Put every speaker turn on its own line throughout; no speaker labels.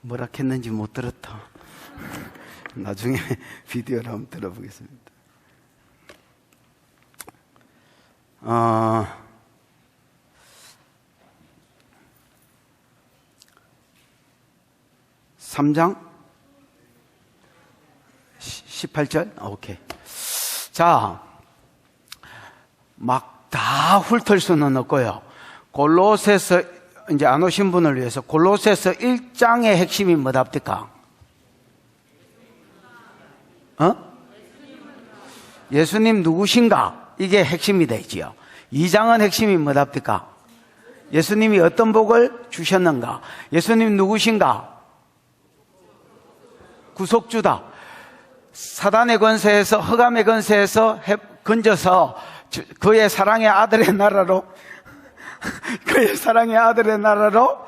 뭐라 했는지 못 들었다. 나중에 비디오를 한번 들어보겠습니다. 3장 18절? 오케이. 자, 막 다 훑을 수는 없고요. 골로새서, 이제 안 오신 분을 위해서 골로새서 1장의 핵심이 뭐답니까? 예수님 누구신가? 이게 핵심이 되지요. 2장은 핵심이 뭐답니까? 예수님이 어떤 복을 주셨는가? 예수님 누구신가? 구속주다. 사단의 권세에서, 흑암의 권세에서 건져서 그의 사랑의 아들의 나라로 그의 사랑의 아들의 나라로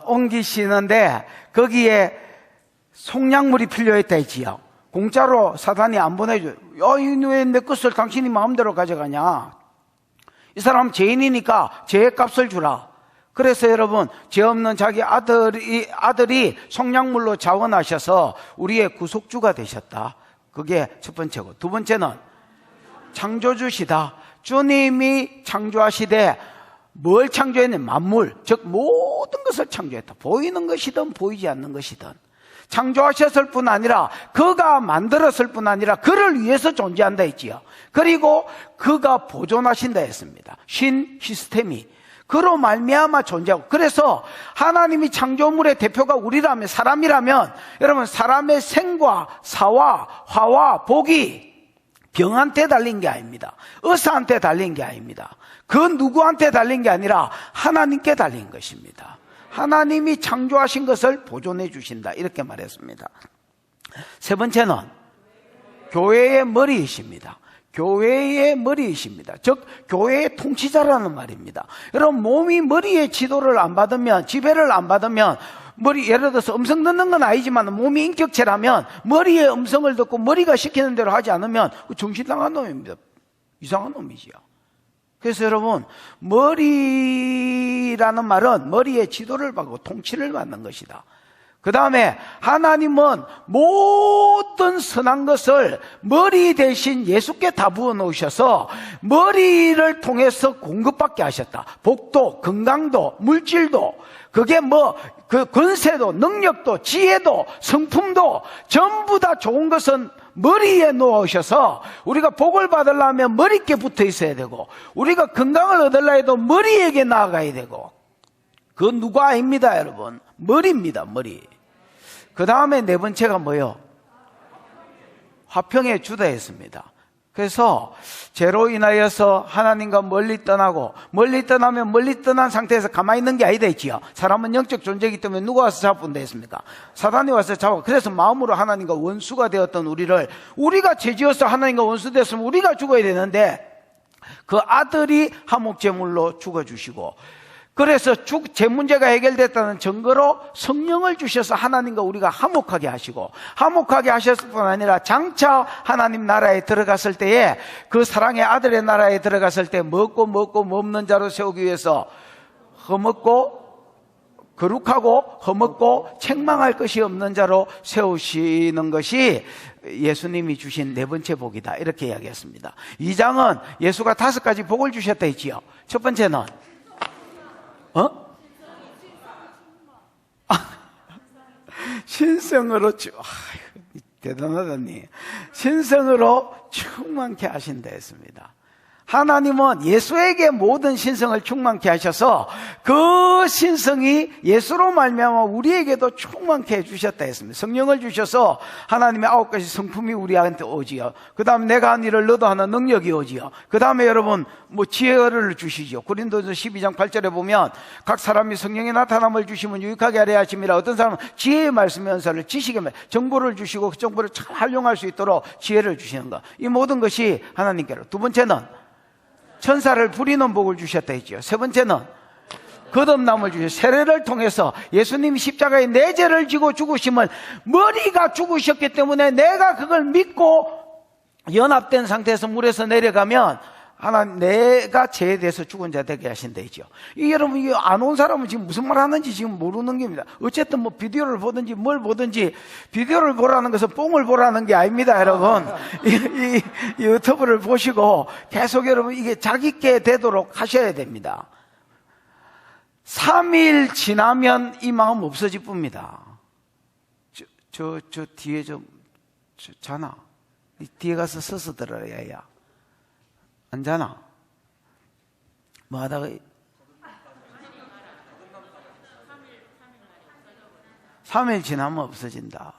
옮기시는데, 거기에 속량물이 필요했다 했지요. 공짜로 사단이 안 보내줘요. 왜 내 것을 당신이 마음대로 가져가냐? 이 사람 죄인이니까 죄의 값을 주라. 그래서 여러분, 죄 없는 자기 아들이 속량물로 자원하셔서 우리의 구속주가 되셨다. 그게 첫 번째고, 두 번째는 창조주시다. 주님이 창조하시되 뭘 창조했냐? 만물, 즉 모든 것을 창조했다. 보이는 것이든 보이지 않는 것이든 창조하셨을 뿐 아니라, 그가 만들었을 뿐 아니라 그를 위해서 존재한다 했지요. 그리고 그가 보존하신다 했습니다. 신 시스템이 그로 말미암아 존재하고, 그래서 하나님이 창조물의 대표가 우리라면, 사람이라면, 여러분, 사람의 생과 사와 화와 복이 병한테 달린 게 아닙니다. 의사한테 달린 게 아닙니다. 그 누구한테 달린 게 아니라 하나님께 달린 것입니다. 하나님이 창조하신 것을 보존해 주신다, 이렇게 말했습니다. 세 번째는 교회의 머리이십니다. 교회의 머리이십니다. 즉 교회의 통치자라는 말입니다. 여러분, 몸이 머리의 지도를 안 받으면, 지배를 안 받으면, 머리, 예를 들어서 음성 듣는 건 아니지만 몸이 인격체라면 머리의 음성을 듣고 머리가 시키는 대로 하지 않으면 정신 나간 놈입니다. 이상한 놈이지요. 그래서 여러분, 머리라는 말은 머리의 지도를 받고 통치를 받는 것이다. 그 다음에 하나님은 모든 선한 것을 머리 대신 예수께 다 부어놓으셔서 머리를 통해서 공급받게 하셨다. 복도, 건강도, 물질도, 그게 그 권세도, 능력도, 지혜도, 성품도 전부 다 좋은 것은 머리에 놓으셔서, 우리가 복을 받으려면 머리께 붙어 있어야 되고, 우리가 건강을 얻으려 해도 머리에게 나아가야 되고, 그건 누구 아닙니다, 여러분. 머리입니다, 머리. 그 다음에 네 번째가 뭐예요? 화평의 주다 했습니다. 그래서 죄로 인하여서 하나님과 멀리 떠나고, 멀리 떠나면 멀리 떠난 상태에서 가만히 있는 게 아니다 했지요. 사람은 영적 존재이기 때문에 누가 와서 잡은다 했습니까? 사단이 와서 잡아. 그래서 마음으로 하나님과 원수가 되었던 우리가 죄지어서 하나님과 원수 되었으면 우리가 죽어야 되는데, 그 아들이 화목제물로 죽어주시고, 그래서 제 문제가 해결됐다는 증거로 성령을 주셔서 하나님과 우리가 화목하게 하시고, 화목하게 하셨을 뿐 아니라 장차 하나님 나라에 들어갔을 때에, 그 사랑의 아들의 나라에 들어갔을 때 먹고 없는 자로 세우기 위해서 험없고 거룩하고 험없고 책망할 것이 없는 자로 세우시는 것이 예수님이 주신 네 번째 복이다, 이렇게 이야기했습니다. 2장은 예수가 5가지 복을 주셨다 했지요. 첫 번째는 신성으로 대단하다니. 신성으로 충만케 하신다 했습니다. 하나님은 예수에게 모든 신성을 충만케 하셔서 그 신성이 예수로 말미암아 우리에게도 충만케 해주셨다 했습니다. 성령을 주셔서 하나님의 9가지 성품이 우리한테 오지요. 그 다음에 내가 한 일을 너도 하는 능력이 오지요. 그 다음에 여러분 지혜를 주시죠. 고린도서 12장 8절에 보면 각 사람이 성령의 나타남을 주시면 유익하게 하려 하심이라. 어떤 사람은 지혜의 말씀의 은사를, 지식의 말, 정보를 주시고 그 정보를 잘 활용할 수 있도록 지혜를 주시는 것, 이 모든 것이 하나님께로. 두 번째는 천사를 부리는 복을 주셨다 했죠. 세 번째는 거듭남을 주셔서 세례를 통해서 예수님이 십자가에 내 죄를 지고 죽으심을, 머리가 죽으셨기 때문에 내가 그걸 믿고 연합된 상태에서 물에서 내려가면 하나님 내가 죄에 대해서 죽은 자 되게 하신다 했죠. 이 여러분, 이게 안 온 사람은 지금 무슨 말 하는지 지금 모르는 겁니다. 어쨌든 뭐 비디오를 보든지 뭘 보든지, 비디오를 보라는 것은 뽕을 보라는 게 아닙니다, 여러분. 이 유튜브를 보시고 계속 여러분 이게 자기께 되도록 하셔야 됩니다. 3일 지나면 이 마음 없어질 뿐입니다. 저 뒤에 자나? 뒤에 가서 서서 들어야, 야. 안 자나? 뭐 하다가 3일 지나면 없어진다.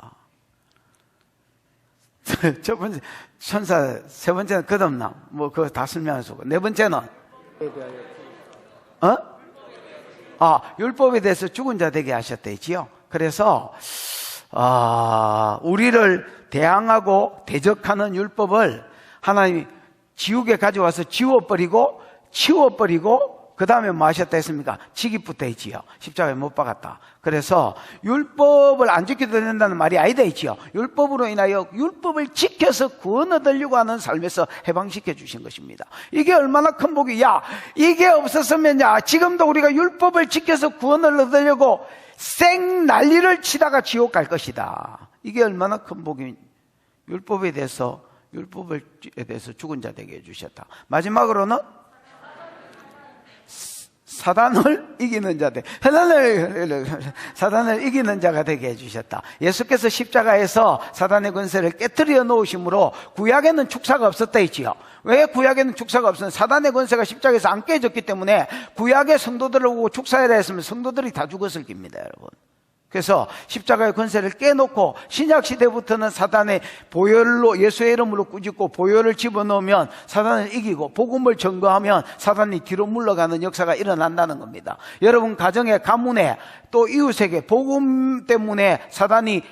첫 번째 천사, 세 번째는 거듭남, 뭐 그거 다 설명할 수 없고, 네 번째는 율법에 대해서 죽은 자 되게 하셨대지요. 그래서 우리를 대항하고 대적하는 율법을 하나님이 지옥에 가져와서 지워버리고 치워버리고 그 다음에 뭐 하셨다 했습니까? 지기부터 했지요. 십자가에 못 박았다. 그래서 율법을 안 지켜도 된다는 말이 아니다 했지요. 율법으로 인하여 율법을 지켜서 구원 얻으려고 하는 삶에서 해방시켜 주신 것입니다. 이게 얼마나 큰 복이, 이게 없었으면 지금도 우리가 율법을 지켜서 구원을 얻으려고 생 난리를 치다가 지옥 갈 것이다. 이게 얼마나 큰 복이, 율법에 대해서 죽은 자 되게 해주셨다. 마지막으로는 사단을 이기는 자, 사단을 이기는 자가 되게 해주셨다. 예수께서 십자가에서 사단의 권세를 깨뜨려 놓으심으로 구약에는 축사가 없었다 했지요. 왜 구약에는 축사가 없었냐? 사단의 권세가 십자가에서 안 깨졌기 때문에 구약의 성도들을 보고 축사해라 했으면 성도들이 다 죽었을 겁니다, 여러분. 그래서 십자가의 권세를 깨놓고 신약시대부터는 사단의 보혈로, 예수의 이름으로 꾸짖고 보혈을 집어넣으면 사단을 이기고 복음을 전거하면 사단이 뒤로 물러가는 역사가 일어난다는 겁니다. 여러분 가정에, 가문에, 또 이웃에게 복음 때문에 사단이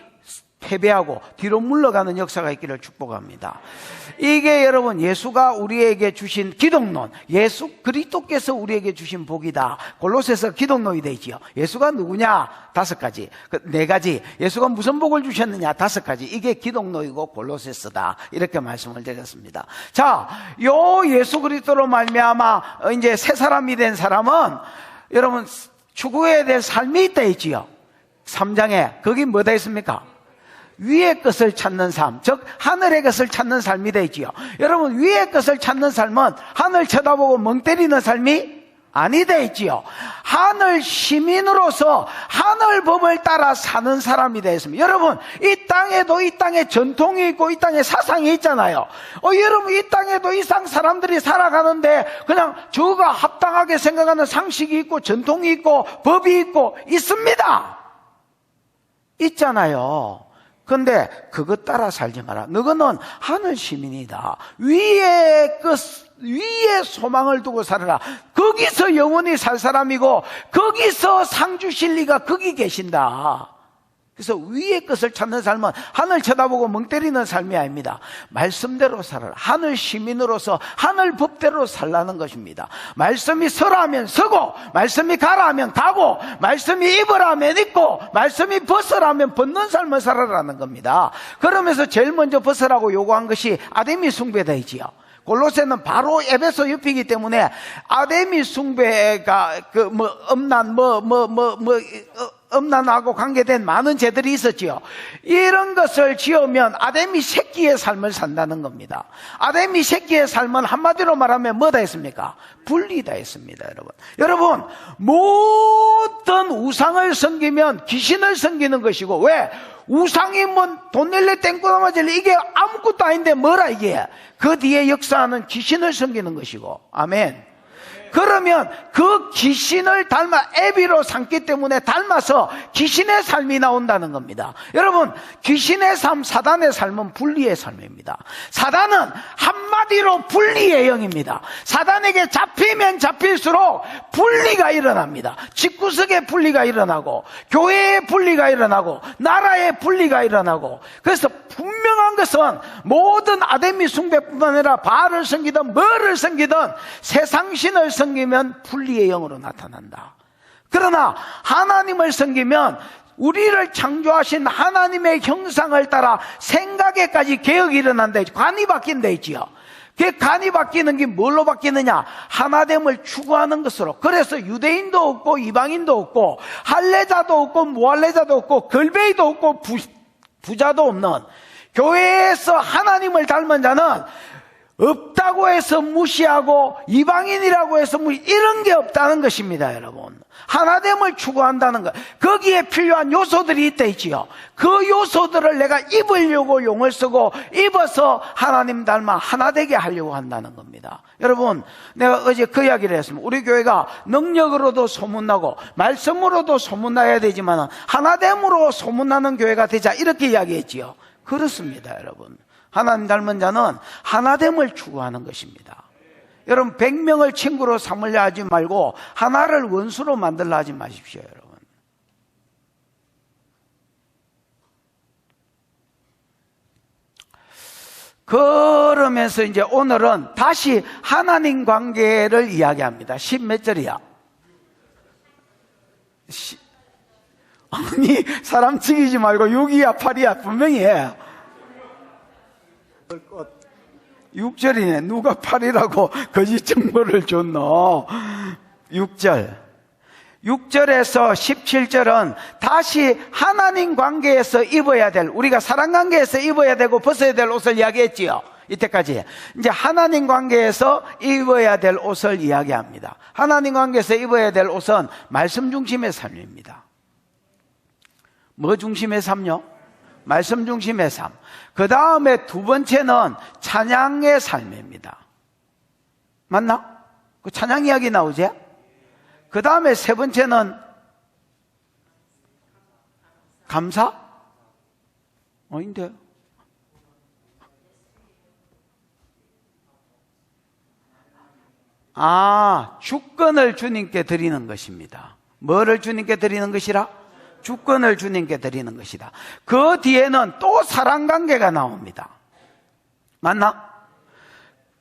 패배하고 뒤로 물러가는 역사가 있기를 축복합니다. 이게 여러분 예수가 우리에게 주신 기독론, 예수 그리스도께서 우리에게 주신 복이다. 골로새서 기독론이 되지요. 예수가 누구냐? 5가지, 4가지. 예수가 무슨 복을 주셨느냐? 5가지. 이게 기독론이고 골로새서다. 이렇게 말씀을 드렸습니다. 자, 요 예수 그리스도로 말미암아 이제 새 사람이 된 사람은 여러분 추구해야 될 삶이 있다 했지요. 3장에 거기 뭐다 했습니까? 위의 것을 찾는 삶, 즉 하늘의 것을 찾는 삶이 되지요. 여러분 위의 것을 찾는 삶은 하늘 쳐다보고 멍 때리는 삶이 아니다 했지요. 하늘 시민으로서 하늘 법을 따라 사는 사람이 되었습니다. 여러분 이 땅에도 이 땅에 전통이 있고 이 땅에 사상이 있잖아요. 여러분 이 땅에도 이 상 사람들이 살아가는데 그냥 저가 합당하게 생각하는 상식이 있고 전통이 있고 법이 있고 있습니다. 있잖아요. 근데 그것 따라 살지 마라. 너는 하늘 시민이다. 위의 소망을 두고 살아라. 거기서 영원히 살 사람이고 거기서 상 주실 리가 거기 계신다. 그래서 위의 것을 찾는 삶은 하늘 쳐다보고 멍 때리는 삶이 아닙니다. 말씀대로 살아라. 하늘 시민으로서 하늘 법대로 살라는 것입니다. 말씀이 서라 하면 서고, 말씀이 가라 하면 가고, 말씀이 입으라 하면 입고, 말씀이 벗으라 하면 벗는 삶을 살아라는 겁니다. 그러면서 제일 먼저 벗으라고 요구한 것이 아데미 숭배다이지요. 골로새는 바로 에베소 옆이기 때문에 아데미 숭배가 음란하고 관계된 많은 죄들이 있었지요. 이런 것을 지으면 아데미 새끼의 삶을 산다는 겁니다. 아데미 새끼의 삶은 한마디로 말하면 뭐다 했습니까? 분리다 했습니다. 여러분 모든 우상을 섬기면 귀신을 섬기는 것이고, 왜? 우상이 뭐 돈 낼래 땡꾸나 맞을래 이게 아무것도 아닌데 뭐라 이게? 그 뒤에 역사하는 귀신을 섬기는 것이고. 아멘. 그러면 그 귀신을 닮아 애비로 삼기 때문에 닮아서 귀신의 삶이 나온다는 겁니다. 여러분 귀신의 삶, 사단의 삶은 분리의 삶입니다. 사단은 한마디로 분리의 영입니다. 사단에게 잡히면 잡힐수록 분리가 일어납니다. 집구석에 분리가 일어나고, 교회의 분리가 일어나고, 나라의 분리가 일어나고. 그래서 분명한 것은 모든 아데미 숭배뿐만 아니라 바알을 섬기든 뭐를 섬기든 세상신을 섬기면 분리의 영으로 나타난다. 그러나 하나님을 섬기면 우리를 창조하신 하나님의 형상을 따라 생각에까지 개혁이 일어난다. 관이 바뀐다 했지요. 그 간이 바뀌는 게 뭘로 바뀌느냐? 하나됨을 추구하는 것으로. 그래서 유대인도 없고 이방인도 없고 할례자도 없고 무할례자도 없고 걸베이도 없고 부자도 없는, 교회에서 하나님을 닮은 자는 없다고 해서 무시하고 이방인이라고 해서 이런 게 없다는 것입니다. 여러분, 하나됨을 추구한다는 것, 거기에 필요한 요소들이 있다 있지요. 그 요소들을 내가 입으려고 용을 쓰고 입어서 하나님 닮아 하나 되게 하려고 한다는 겁니다. 여러분, 내가 어제 그 이야기를 했습니다. 우리 교회가 능력으로도 소문나고 말씀으로도 소문나야 되지만 하나됨으로 소문나는 교회가 되자, 이렇게 이야기했지요. 그렇습니다. 여러분, 하나님 닮은 자는 하나됨을 추구하는 것입니다. 여러분, 100명을 친구로 삼으려 하지 말고 하나를 원수로 만들려 하지 마십시오. 여러분, 그러면서 이제 오늘은 다시 하나님 관계를 이야기합니다. 10몇 절이야? 아니, 사람 죽이지 말고 6이야 8이야 분명히 해. 6절이네. 누가 8이라고 거짓 정보를 줬노? 6절. 6절에서 17절은 다시 하나님 관계에서 입어야 될, 우리가 사랑 관계에서 입어야 되고 벗어야 될 옷을 이야기했지요. 이때까지. 이제 하나님 관계에서 입어야 될 옷을 이야기합니다. 하나님 관계에서 입어야 될 옷은 말씀 중심의 삶입니다. 뭐 중심의 삶요? 말씀 중심의 삶. 그 다음에 두 번째는 찬양의 삶입니다. 맞나? 그 찬양 이야기 나오지? 그 다음에 세 번째는 감사? 어인데? 주권을 주님께 드리는 것입니다. 뭐를 주님께 드리는 것이라? 주권을 주님께 드리는 것이다. 그 뒤에는 또 사랑관계가 나옵니다. 맞나?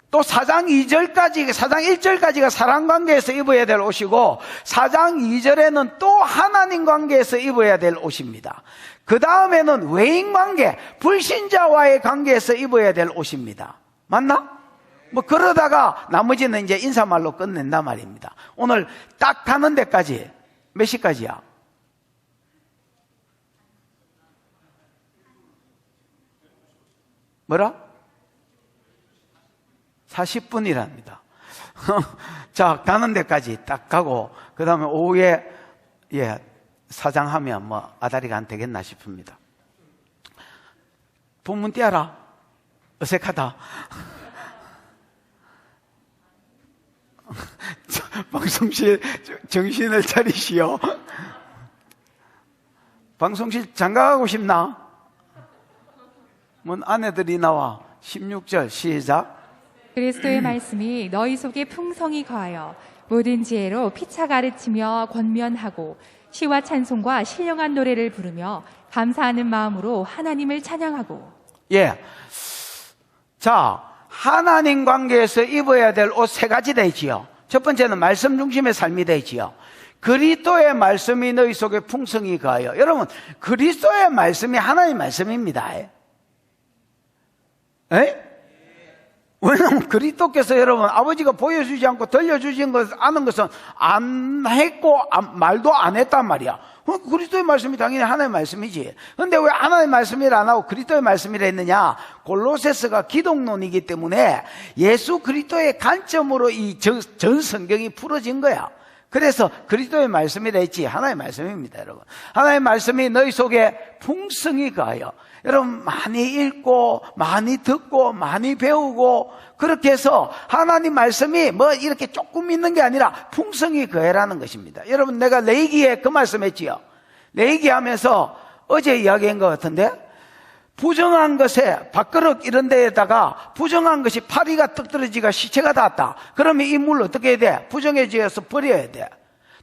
또 4장 2절까지, 4장 1절까지가 사랑관계에서 입어야 될 옷이고 4장 2절에는 또 하나님 관계에서 입어야 될 옷입니다. 그 다음에는 외인관계, 불신자와의 관계에서 입어야 될 옷입니다. 맞나? 뭐 그러다가 나머지는 이제 인사말로 끝낸단 말입니다. 오늘 딱 가는 데까지 몇 시까지야? 뭐라? 40분이랍니다. 자, 가는 데까지 딱 가고 그 다음에 오후에 사장하면 뭐 아다리가 안 되겠나 싶습니다. 본문 띄어라. 어색하다. 방송실 정신을 차리시오. 방송실 장가가고 싶나? 뭔 아내들이 나와. 16절 시작.
그리스도의 말씀이 너희 속에 풍성히 거하여 모든 지혜로 피차 가르치며 권면하고 시와 찬송과 신령한 노래를 부르며 감사하는 마음으로 하나님을 찬양하고.
자, 하나님 관계에서 입어야 될 옷 세 가지 되지요. 첫 번째는 말씀 중심의 삶이 되지요. 그리스도의 말씀이 너희 속에 풍성히 거하여. 여러분, 그리스도의 말씀이 하나님의 말씀입니다. 왜냐하면 그리스도께서 여러분 아버지가 보여주지 않고 들려주신 것을 아는 것은 안 했고 말도 안 했단 말이야. 그리스도의 말씀이 당연히 하나님의 말씀이지. 그런데 왜 하나님의 말씀이라 안 하고 그리스도의 말씀이라 했느냐? 골로새서가 기독론이기 때문에 예수 그리스도의 관점으로 이 전 성경이 풀어진 거야. 그래서 그리스도의 말씀이라 했지 하나님의 말씀입니다. 여러분, 하나님의 말씀이 너희 속에 풍성히 거하여. 여러분, 많이 읽고 많이 듣고 많이 배우고 그렇게 해서 하나님 말씀이 뭐 이렇게 조금 있는 게 아니라 풍성히 거해라는 것입니다. 여러분, 내가 레위기에 그 말씀했지요. 레위기 하면서 어제 이야기한 것 같은데, 부정한 것에 밥그릇 이런 데에다가 부정한 것이 파리가 떡 떨어지가 시체가 닿았다. 그러면 이 물 어떻게 해야 돼? 부정해져서 버려야 돼.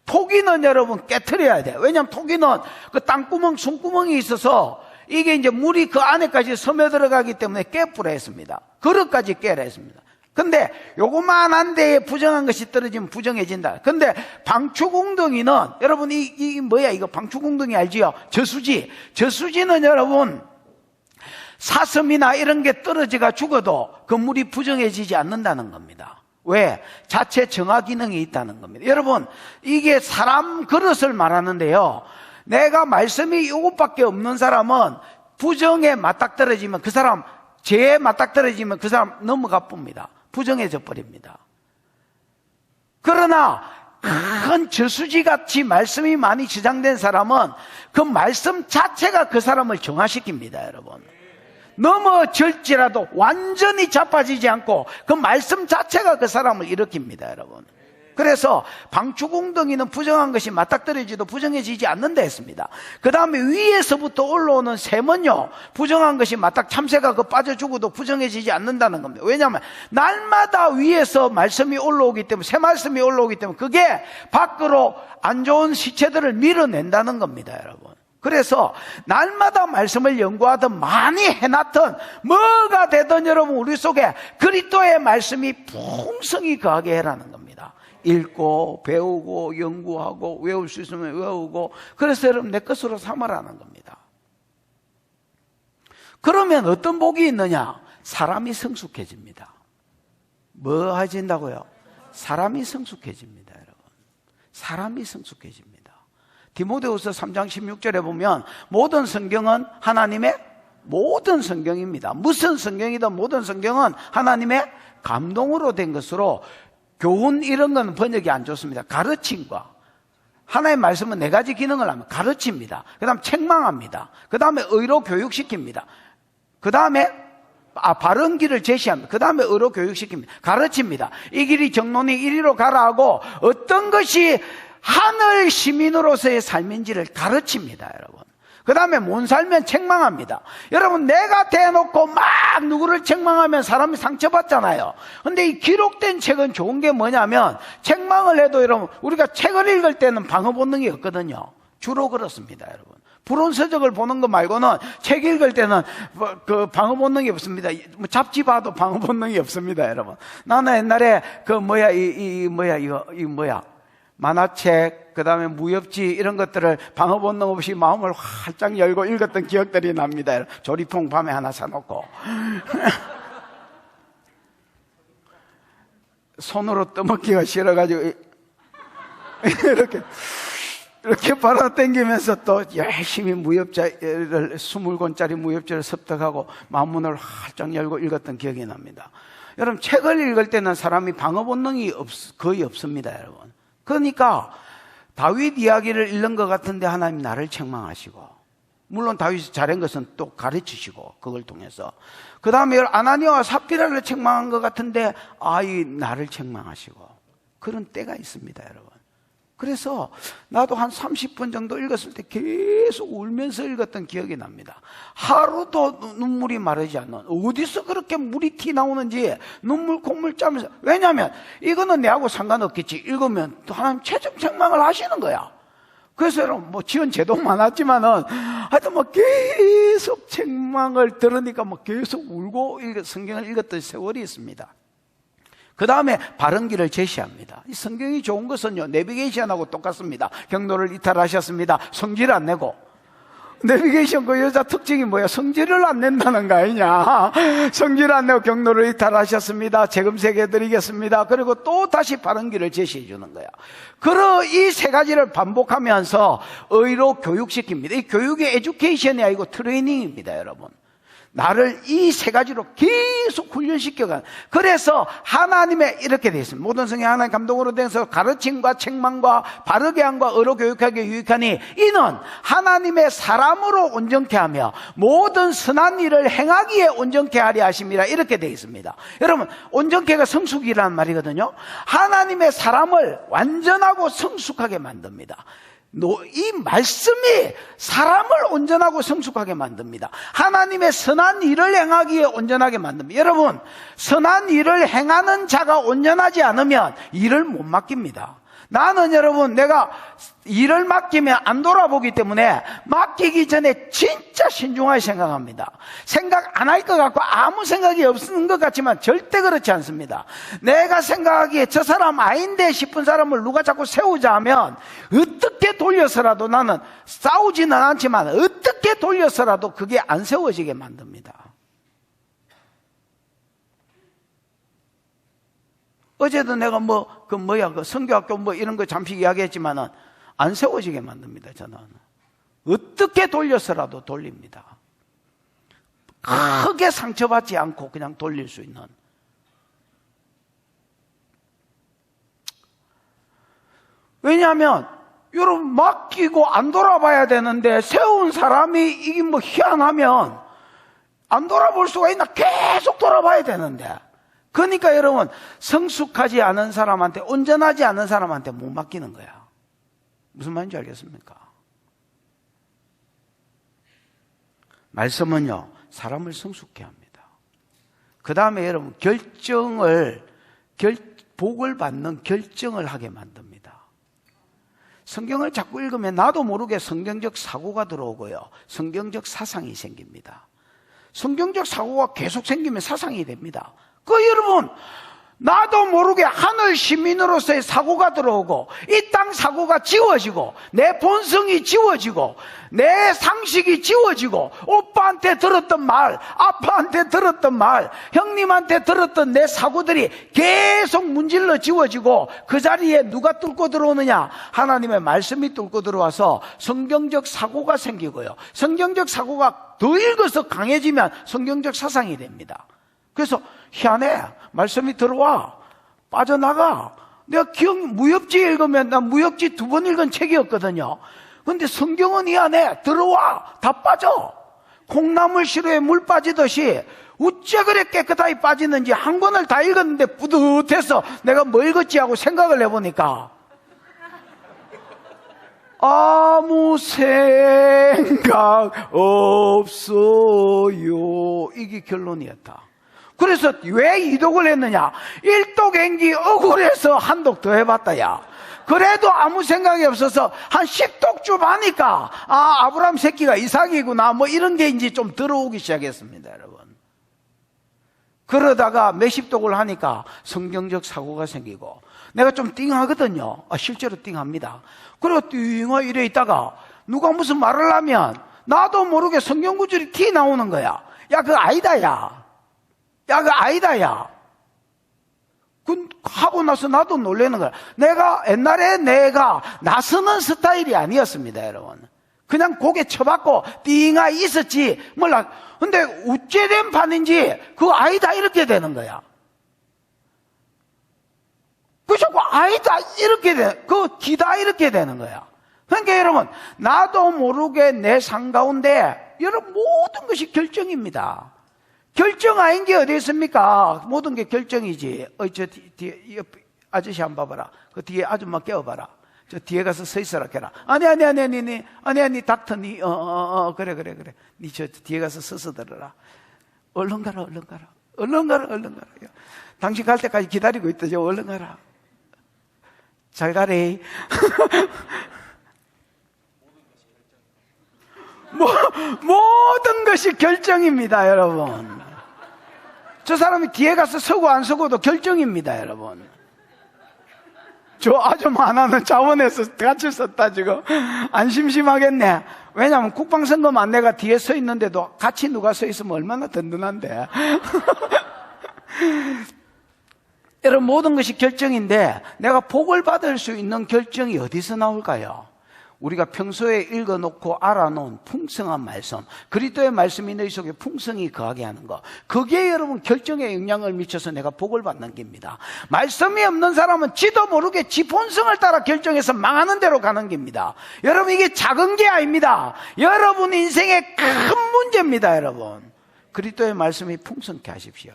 토기는 여러분 깨트려야 돼. 왜냐하면 토기는 그 땅구멍 숨구멍이 있어서 이게 이제 물이 그 안에까지 스며들어가기 때문에 깨뿌려 했습니다. 그릇까지 깨라 했습니다. 근데 요거만한 데에 부정한 것이 떨어지면 부정해진다. 근데 방추궁덩이는 여러분 이 뭐야 이거 방추궁덩이 알지요? 저수지. 저수지는 여러분 사슴이나 이런 게 떨어져가 죽어도 건물이 부정해지지 않는다는 겁니다. 왜? 자체 정화 기능이 있다는 겁니다. 여러분, 이게 사람 그릇을 말하는데요. 내가 말씀이 이것밖에 없는 사람은 부정에 맞닥뜨려지면 그 사람, 죄에 맞닥뜨려지면 그 사람 넘어가 봅니다. 부정해져 버립니다. 그러나 큰 저수지같이 말씀이 많이 지장된 사람은 그 말씀 자체가 그 사람을 정화시킵니다, 여러분. 넘어질지라도 완전히 자빠지지 않고 그 말씀 자체가 그 사람을 일으킵니다, 여러분. 그래서 방추궁덩이는 부정한 것이 맞닥뜨려지도 부정해지지 않는다 했습니다. 그 다음에 위에서부터 올라오는 샘은요, 부정한 것이 참새가 그 빠져 죽어도 부정해지지 않는다는 겁니다. 왜냐하면 날마다 위에서 말씀이 올라오기 때문에, 새 말씀이 올라오기 때문에 그게 밖으로 안 좋은 시체들을 밀어낸다는 겁니다, 여러분. 그래서 날마다 말씀을 연구하든 많이 해놨든 뭐가 되든 여러분 우리 속에 그리스도의 말씀이 풍성히 거하게 해라는 겁니다. 읽고 배우고 연구하고 외울 수 있으면 외우고, 그래서 여러분 내 것으로 삼으라는 겁니다. 그러면 어떤 복이 있느냐? 사람이 성숙해집니다. 뭐 해진다고요? 사람이 성숙해집니다, 여러분. 사람이 성숙해집니다. 디모데후서 3장 16절에 보면 모든 성경은 하나님의 모든 성경입니다. 무슨 성경이든 모든 성경은 하나님의 감동으로 된 것으로, 교훈 이런 건 번역이 안 좋습니다. 가르침과, 하나의 말씀은 네 가지 기능을 하면 가르칩니다. 그 다음 책망합니다. 그 다음에 의로 교육시킵니다. 그 다음에 바른 길을 제시합니다. 그 다음에 의로 교육시킵니다. 가르칩니다. 이 길이 정론이 이리로 가라 하고 어떤 것이 하늘 시민으로서의 삶인지를 가르칩니다, 여러분. 그 다음에 못 살면 책망합니다. 여러분, 내가 대놓고 막 누구를 책망하면 사람이 상처받잖아요. 근데 이 기록된 책은 좋은 게 뭐냐면, 책망을 해도 여러분, 우리가 책을 읽을 때는 방어 본능이 없거든요. 주로 그렇습니다, 여러분. 불온서적을 보는 거 말고는 책 읽을 때는 그 방어 본능이 없습니다. 잡지 봐도 방어 본능이 없습니다, 여러분. 나는 옛날에 만화책, 그 다음에 무협지 이런 것들을 방어 본능 없이 마음을 활짝 열고 읽었던 기억들이 납니다. 조리통 밤에 하나 사놓고 손으로 떠먹기가 싫어가지고 이렇게 빨아당기면서 또 열심히 무협자를 20권짜리 무협자를 습득하고 마음문을 활짝 열고 읽었던 기억이 납니다. 여러분, 책을 읽을 때는 사람이 방어 본능이 거의 없습니다, 여러분. 그러니까 다윗 이야기를 읽는 것 같은데 하나님 나를 책망하시고, 물론 다윗이 잘한 것은 또 가르치시고, 그걸 통해서 그 다음에 아나니아와 삽비라를 책망한 것 같은데 나를 책망하시고, 그런 때가 있습니다, 여러분. 그래서 나도 한 30분 정도 읽었을 때 계속 울면서 읽었던 기억이 납니다. 하루도 눈물이 마르지 않는, 어디서 그렇게 물이 튀 나오는지 눈물 콧물 짜면서. 왜냐하면 이거는 내하고 상관없겠지, 읽으면 또 하나님 최종 책망을 하시는 거야. 그래서 여러분, 지은 죄도 많았지만은 하여튼 계속 책망을 들으니까 계속 울고 성경을 읽었던 세월이 있습니다. 그 다음에 바른 길을 제시합니다. 이 성경이 좋은 것은요, 내비게이션하고 똑같습니다. 경로를 이탈하셨습니다. 성질 안 내고. 내비게이션 그 여자 특징이 뭐야? 성질을 안 낸다는 거 아니냐? 성질 안 내고 경로를 이탈하셨습니다. 재검색해 드리겠습니다. 그리고 또 다시 바른 길을 제시해 주는 거야. 이 세 가지를 반복하면서 의로 교육시킵니다. 이 교육이 에듀케이션이 아니고 트레이닝입니다, 여러분. 나를 이 세 가지로 계속 훈련시켜가는. 그래서 하나님의 이렇게 되어 있습니다. 모든 성경 하나님 감동으로 돼서 가르침과 책망과 바르게 함과 의로 교육하기에 유익하니, 이는 하나님의 사람으로 온전케 하며 모든 선한 일을 행하기에 온전케 하려 하심이라, 이렇게 되어 있습니다. 여러분, 온전케가 성숙이라는 말이거든요. 하나님의 사람을 완전하고 성숙하게 만듭니다. 이 말씀이 사람을 온전하고 성숙하게 만듭니다. 하나님의 선한 일을 행하기에 온전하게 만듭니다. 여러분, 선한 일을 행하는 자가 온전하지 않으면 일을 못 맡깁니다. 나는 여러분, 내가 일을 맡기면 안 돌아보기 때문에 맡기기 전에 진짜 신중하게 생각합니다. 생각 안 할 것 같고 아무 생각이 없는 것 같지만 절대 그렇지 않습니다. 내가 생각하기에 저 사람 아닌데 싶은 사람을 누가 자꾸 세우자 하면 어떻게 돌려서라도, 나는 싸우지는 않지만 어떻게 돌려서라도 그게 안 세워지게 만듭니다. 어제도 내가 그 성교학교 이런 거 잠시 이야기했지만은 안 세워지게 만듭니다, 저는. 어떻게 돌려서라도 돌립니다. 크게 상처받지 않고 그냥 돌릴 수 있는. 왜냐하면 여러분 맡기고 안 돌아봐야 되는데 세운 사람이 이게 희한하면 안 돌아볼 수가 있나? 계속 돌아봐야 되는데. 그러니까 여러분 성숙하지 않은 사람한테, 온전하지 않은 사람한테 못 맡기는 거야. 무슨 말인지 알겠습니까? 말씀은요 사람을 성숙케 합니다. 그 다음에 여러분 복을 받는 결정을 하게 만듭니다. 성경을 자꾸 읽으면 나도 모르게 성경적 사고가 들어오고요, 성경적 사상이 생깁니다. 성경적 사고가 계속 생기면 사상이 됩니다. 여러분 나도 모르게 하늘 시민으로서의 사고가 들어오고 이 땅 사고가 지워지고 내 본성이 지워지고 내 상식이 지워지고 오빠한테 들었던 말, 아빠한테 들었던 말, 형님한테 들었던 내 사고들이 계속 문질러 지워지고 그 자리에 누가 뚫고 들어오느냐? 하나님의 말씀이 뚫고 들어와서 성경적 사고가 생기고요, 성경적 사고가 더 읽어서 강해지면 성경적 사상이 됩니다. 그래서 희한해, 말씀이 들어와 빠져나가. 내가 무협지 읽으면 나 무협지 2번 읽은 책이었거든요. 근데 성경은 희한해, 들어와 다 빠져. 콩나물 시루에 물 빠지듯이 어째 그래 깨끗하게 빠지는지 한 권을 다 읽었는데 뿌듯해서 내가 뭐 읽었지 하고 생각을 해보니까 아무 생각 없어요, 이게 결론이었다. 그래서 왜 이독을 했느냐? 1독행기 억울해서 한 독 더 해봤다. 야, 그래도 아무 생각이 없어서 한 10독 하니까 아브라함 새끼가 이삭이구나 이런 게 이제 좀 들어오기 시작했습니다, 여러분. 그러다가 몇십 독을 하니까 성경적 사고가 생기고 내가 좀 띵하거든요. 실제로 띵합니다. 그리고 띵하 이래 있다가 누가 무슨 말을 하면 나도 모르게 성경 구절이 티 나오는 거야. 야, 그거 아니다, 야. 야, 그 아니다, 야. 하고 나서 나도 놀라는 거야. 옛날에 내가 나서는 스타일이 아니었습니다, 여러분. 그냥 고개 쳐박고 띵하 있었지, 몰라. 근데 어째된 판인지 그거 아니다, 이렇게 되는 거야. 그 자꾸 아니다, 이렇게 기다, 이렇게 되는 거야. 그러니까 여러분, 나도 모르게 내 삶 가운데 여러분 모든 것이 결정입니다. 결정 아닌 게 어디 있습니까? 모든 게 결정이지. 저 뒤에 옆 아저씨 한번 봐봐라. 그 뒤에 아줌마 깨워봐라. 저 뒤에 가서 서 있어라 캐라. 아니 닥터 그래 니 저 뒤에 가서 서서 들어라. 얼른 가라. 당신 갈 때까지 기다리고 있다. 저 얼른 가라. 잘 가래. 모든 것이 결정입니다, 여러분. 저 사람이 뒤에 가서 서고 안 서고도 결정입니다, 여러분. 저 아줌마 하나는 자원해서 같이 썼다, 지금. 안 심심하겠네. 왜냐하면 국방선거만 내가 뒤에 서 있는데도 같이 누가 서 있으면 얼마나 든든한데. 여러분, 모든 것이 결정인데 내가 복을 받을 수 있는 결정이 어디서 나올까요? 우리가 평소에 읽어놓고 알아놓은 풍성한 말씀, 그리스도의 말씀이 너희 속에 풍성히 거하게 하는 것, 그게 여러분 결정에 영향을 미쳐서 내가 복을 받는 겁니다. 말씀이 없는 사람은 지도 모르게 지 본성을 따라 결정해서 망하는 대로 가는 겁니다. 여러분, 이게 작은 게 아닙니다. 여러분 인생의 큰 문제입니다, 여러분. 그리스도의 말씀이 풍성케 하십시오.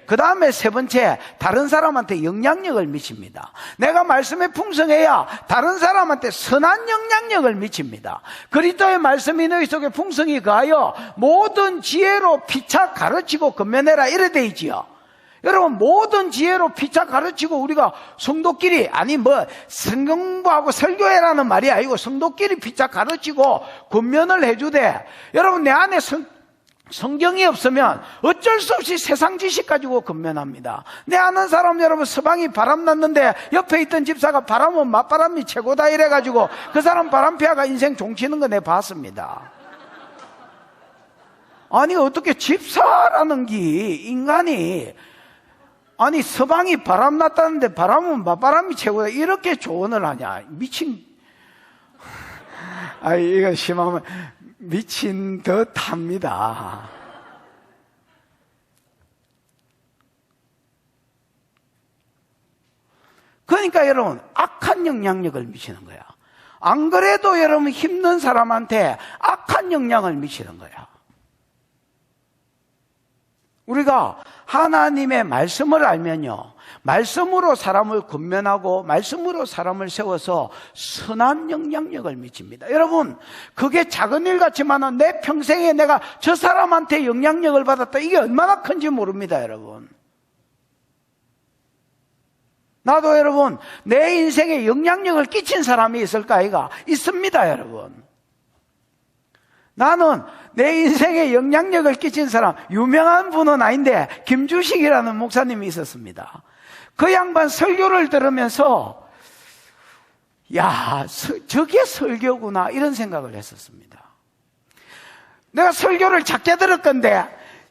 그 다음에 세 번째, 다른 사람한테 영향력을 미칩니다. 내가 말씀에 풍성해야 다른 사람한테 선한 영향력을 미칩니다. 그리스도의 말씀이 너희 속에 풍성히 거하여 모든 지혜로 피차 가르치고 건면해라, 이래 돼 있지요. 여러분, 모든 지혜로 피차 가르치고 우리가 성도끼리, 성경부하고 설교해라는 말이 아니고 성도끼리 피차 가르치고 권면을 해주되, 여러분 내 안에 성경이 없으면 어쩔 수 없이 세상 지식 가지고 건면합니다. 내 아는 사람, 여러분 서방이 바람 났는데 옆에 있던 집사가 바람은 맞바람이 최고다 이래가지고 그 사람 바람 피하가 인생 종치는 거 내 봤습니다. 아니 어떻게 집사라는 게 인간이 아니 서방이 바람 났다는데 바람은 맞바람이 최고다 이렇게 조언을 하냐. 미친. 아 이거 심하면 미친 듯합니다. 그러니까 여러분 악한 영향력을 미치는 거야. 안 그래도 여러분 힘든 사람한테 악한 영향을 미치는 거야. 우리가 하나님의 말씀을 알면요, 말씀으로 사람을 권면하고 말씀으로 사람을 세워서 선한 영향력을 미칩니다. 여러분 그게 작은 일 같지만 내 평생에 내가 저 사람한테 영향력을 받았다, 이게 얼마나 큰지 모릅니다. 여러분 나도 여러분 내 인생에 영향력을 끼친 사람이 있을까? 아이가 있습니다. 여러분 나는 내 인생에 영향력을 끼친 사람, 유명한 분은 아닌데 김주식이라는 목사님이 있었습니다. 그 양반 설교를 들으면서 야, 저게 설교구나 이런 생각을 했었습니다. 내가 설교를 작게 들을 건데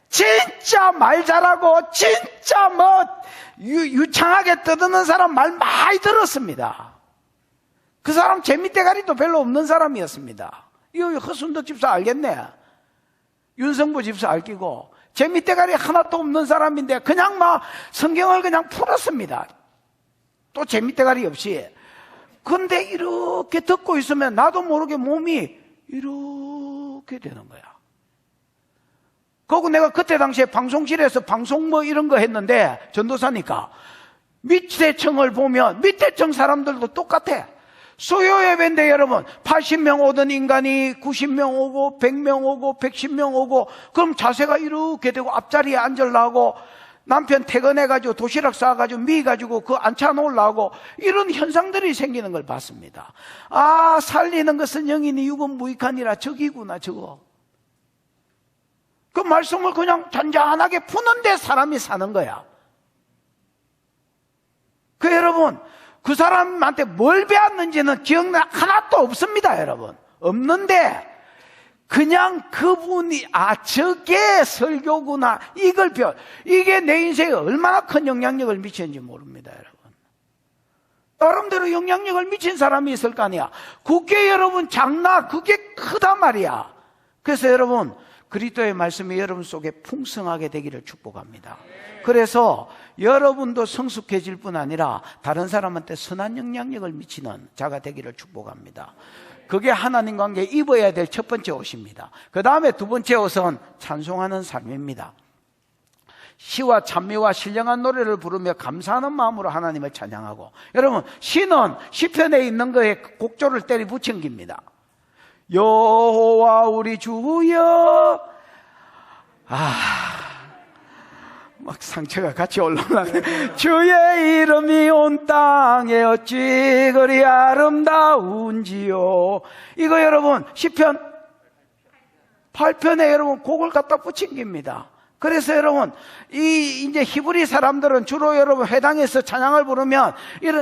진짜 말 잘하고 진짜 유창하게 떠드는 사람 말 많이 들었습니다. 그 사람 재미대가리도 별로 없는 사람이었습니다. 이거 허순덕 집사 알겠네. 윤성부 집사 알기고 재미대가리 하나도 없는 사람인데 그냥 막 성경을 그냥 풀었습니다. 또 재미대가리 없이. 근데 이렇게 듣고 있으면 나도 모르게 몸이 이렇게 되는 거야. 그리고 내가 그때 당시에 방송실에서 방송 뭐 이런 거 했는데 전도사니까 밑에 층을 보면 밑에 층 사람들도 똑같아. 수요 예배인데 여러분 80명 오던 인간이 90명 오고 100명 오고 110명 오고, 그럼 자세가 이렇게 되고 앞자리에 앉으려고 남편 퇴근해가지고 도시락 싸가지고 미가지고 그 앉혀 놓으려고 이런 현상들이 생기는 걸 봤습니다. 아, 살리는 것은 영이니 육은 무익하니라, 저기구나 저거. 그 말씀을 그냥 잔잔하게 푸는데 사람이 사는 거야. 그 여러분 그 사람한테 뭘 배웠는지는 기억나 하나도 없습니다. 여러분 없는데 그냥 그분이 저게 설교구나 이걸 배워. 이게 내 인생에 얼마나 큰 영향력을 미치는지 모릅니다. 여러분 나름대로 영향력을 미친 사람이 있을 거 아니야. 그게 여러분 그게 크단 말이야. 그래서 여러분 그리스도의 말씀이 여러분 속에 풍성하게 되기를 축복합니다. 그래서 여러분도 성숙해질 뿐 아니라 다른 사람한테 선한 영향력을 미치는 자가 되기를 축복합니다. 그게 하나님 관계에 입어야 될 첫 번째 옷입니다. 그 다음에 두 번째 옷은 찬송하는 삶입니다. 시와 찬미와 신령한 노래를 부르며 감사하는 마음으로 하나님을 찬양하고, 여러분 시는 시편에 있는 거에 곡조를 때려 붙인 겁니다. 여호와 우리 주여. 막 상처가 같이 올라오네. 주의 이름이 온 땅에 어찌 그리 아름다운지요. 이거 여러분 시편 8편에 여러분 곡을 갖다 붙인 겁니다. 그래서 여러분 이제 히브리 사람들은 주로 여러분 회당에서 찬양을 부르면,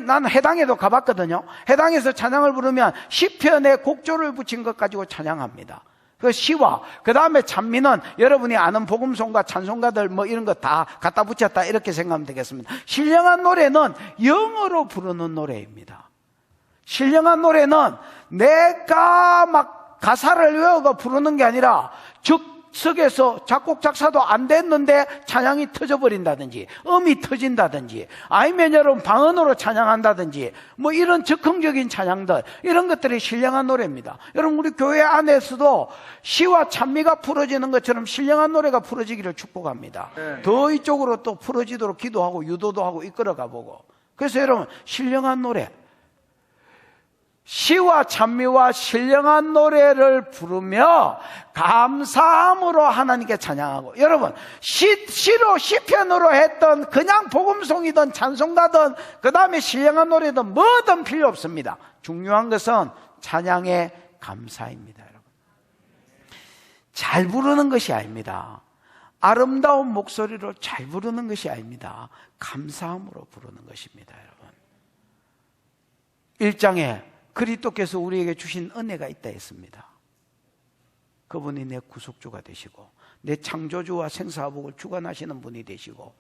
나는 회당에도 가봤거든요. 회당에서 찬양을 부르면 시편에 곡조를 붙인 것 가지고 찬양합니다. 그 시와 그 다음에 찬미는 여러분이 아는 복음송가 찬송가들 뭐 이런 거 다 갖다 붙였다 이렇게 생각하면 되겠습니다. 신령한 노래는 영어로 부르는 노래입니다. 신령한 노래는 내가 막 가사를 외우고 부르는 게 아니라 즉석에서 작곡 작사도 안 됐는데 찬양이 터져버린다든지 음이 터진다든지 아니면 여러분 방언으로 찬양한다든지 뭐 이런 즉흥적인 찬양들, 이런 것들이 신령한 노래입니다. 여러분 우리 교회 안에서도 시와 찬미가 풀어지는 것처럼 신령한 노래가 풀어지기를 축복합니다. 더 이쪽으로 또 풀어지도록 기도하고 유도도 하고 이끌어가 보고. 그래서 여러분 신령한 노래, 시와 찬미와 신령한 노래를 부르며 감사함으로 하나님께 찬양하고, 여러분 시로 시편으로 했던 그냥 복음송이든 찬송가든 그 다음에 신령한 노래든 뭐든 필요 없습니다. 중요한 것은 찬양의 감사입니다. 여러분 잘 부르는 것이 아닙니다. 아름다운 목소리로 잘 부르는 것이 아닙니다. 감사함으로 부르는 것입니다. 여러분 1장에 그리스도께서 우리에게 주신 은혜가 있다 했습니다. 그분이 내 구속주가 되시고 내 창조주와 생사화복을 주관하시는 분이 되시고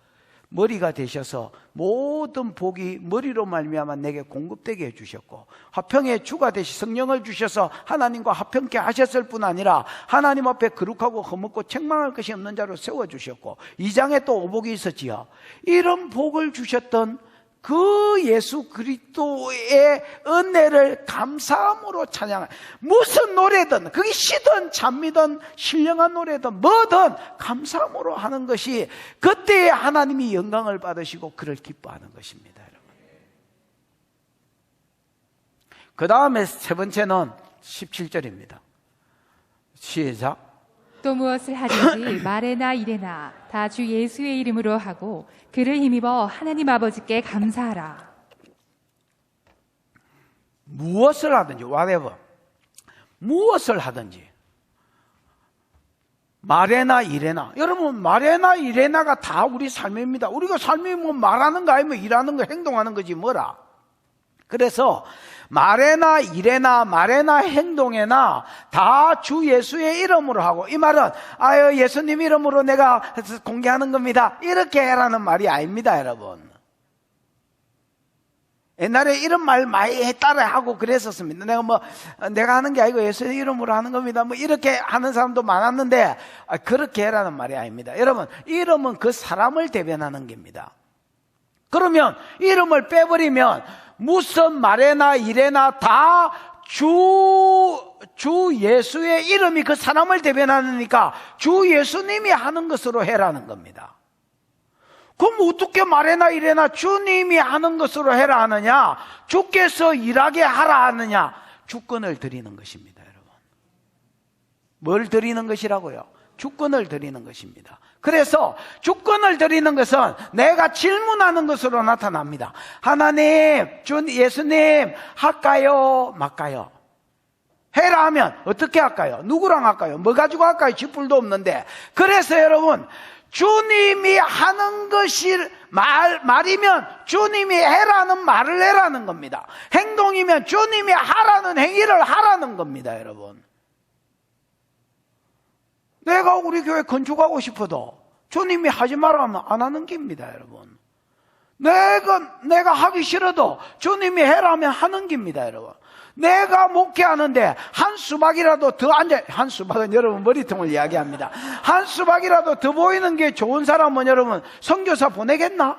머리가 되셔서 모든 복이 머리로 말미암아 내게 공급되게 해주셨고, 화평의 주가 되시 성령을 주셔서 하나님과 화평케 하셨을 뿐 아니라 하나님 앞에 거룩하고 흠없고 책망할 것이 없는 자로 세워주셨고, 2장에 또 오복이 있었지요. 이런 복을 주셨던 그 예수 그리스도의 은혜를 감사함으로 찬양해. 무슨 노래든, 그게 시든 찬미든 신령한 노래든 뭐든 감사함으로 하는 것이 그때에 하나님이 영광을 받으시고 그를 기뻐하는 것입니다, 여러분. 그 다음에 세 번째는 17절입니다. 시작.
또 무엇을 하든지 말에나 이래나 다 주 예수의 이름으로 하고 그를 힘입어 하나님 아버지께 감사하라.
무엇을 하든지, whatever, 무엇을 하든지, 말에나 이래나. 여러분, 말에나 이래나가 다 우리 삶입니다. 우리가 삶이 뭐 말하는 거 아니면 일하는 거, 행동하는 거지 뭐라. 그래서 말에나 이래나 말에나 행동에나 다 주 예수의 이름으로 하고, 이 말은 아유 예수님 이름으로 내가 공개하는 겁니다 이렇게 해라는 말이 아닙니다, 여러분. 옛날에 이런 말 많이 따라하고 그랬었습니다. 내가 하는 게 아니고 예수님 이름으로 하는 겁니다 뭐 이렇게 하는 사람도 많았는데, 그렇게 해라는 말이 아닙니다. 여러분, 이름은 그 사람을 대변하는 겁니다. 그러면 이름을 빼버리면 무슨 말에나 이래나 다 주 예수의 이름이 그 사람을 대변하니까 주 예수님이 하는 것으로 해라는 겁니다. 그럼 어떻게 말에나 이래나 주님이 하는 것으로 해라 하느냐, 주께서 일하게 하라 하느냐, 주권을 드리는 것입니다, 여러분. 뭘 드리는 것이라고요? 주권을 드리는 것입니다. 그래서 주권을 드리는 것은 내가 질문하는 것으로 나타납니다. 하나님, 예수님 할까요? 말까요? 해라 하면 어떻게 할까요? 누구랑 할까요? 뭐 가지고 할까요? 쥐뿔도 없는데. 그래서 여러분, 주님이 하는 것이 말이면 주님이 해라는 말을 해라는 겁니다. 행동이면 주님이 하라는 행위를 하라는 겁니다, 여러분. 내가 우리 교회 건축하고 싶어도 주님이 하지 말라면 안 하는 겁니다, 여러분. 내가 하기 싫어도 주님이 해라면 하는 겁니다, 여러분. 내가 목회하는데 한 수박이라도 더 한 수박은 여러분 머리통을 이야기합니다. 한 수박이라도 더 보이는 게 좋은 사람은 여러분 선교사 보내겠나?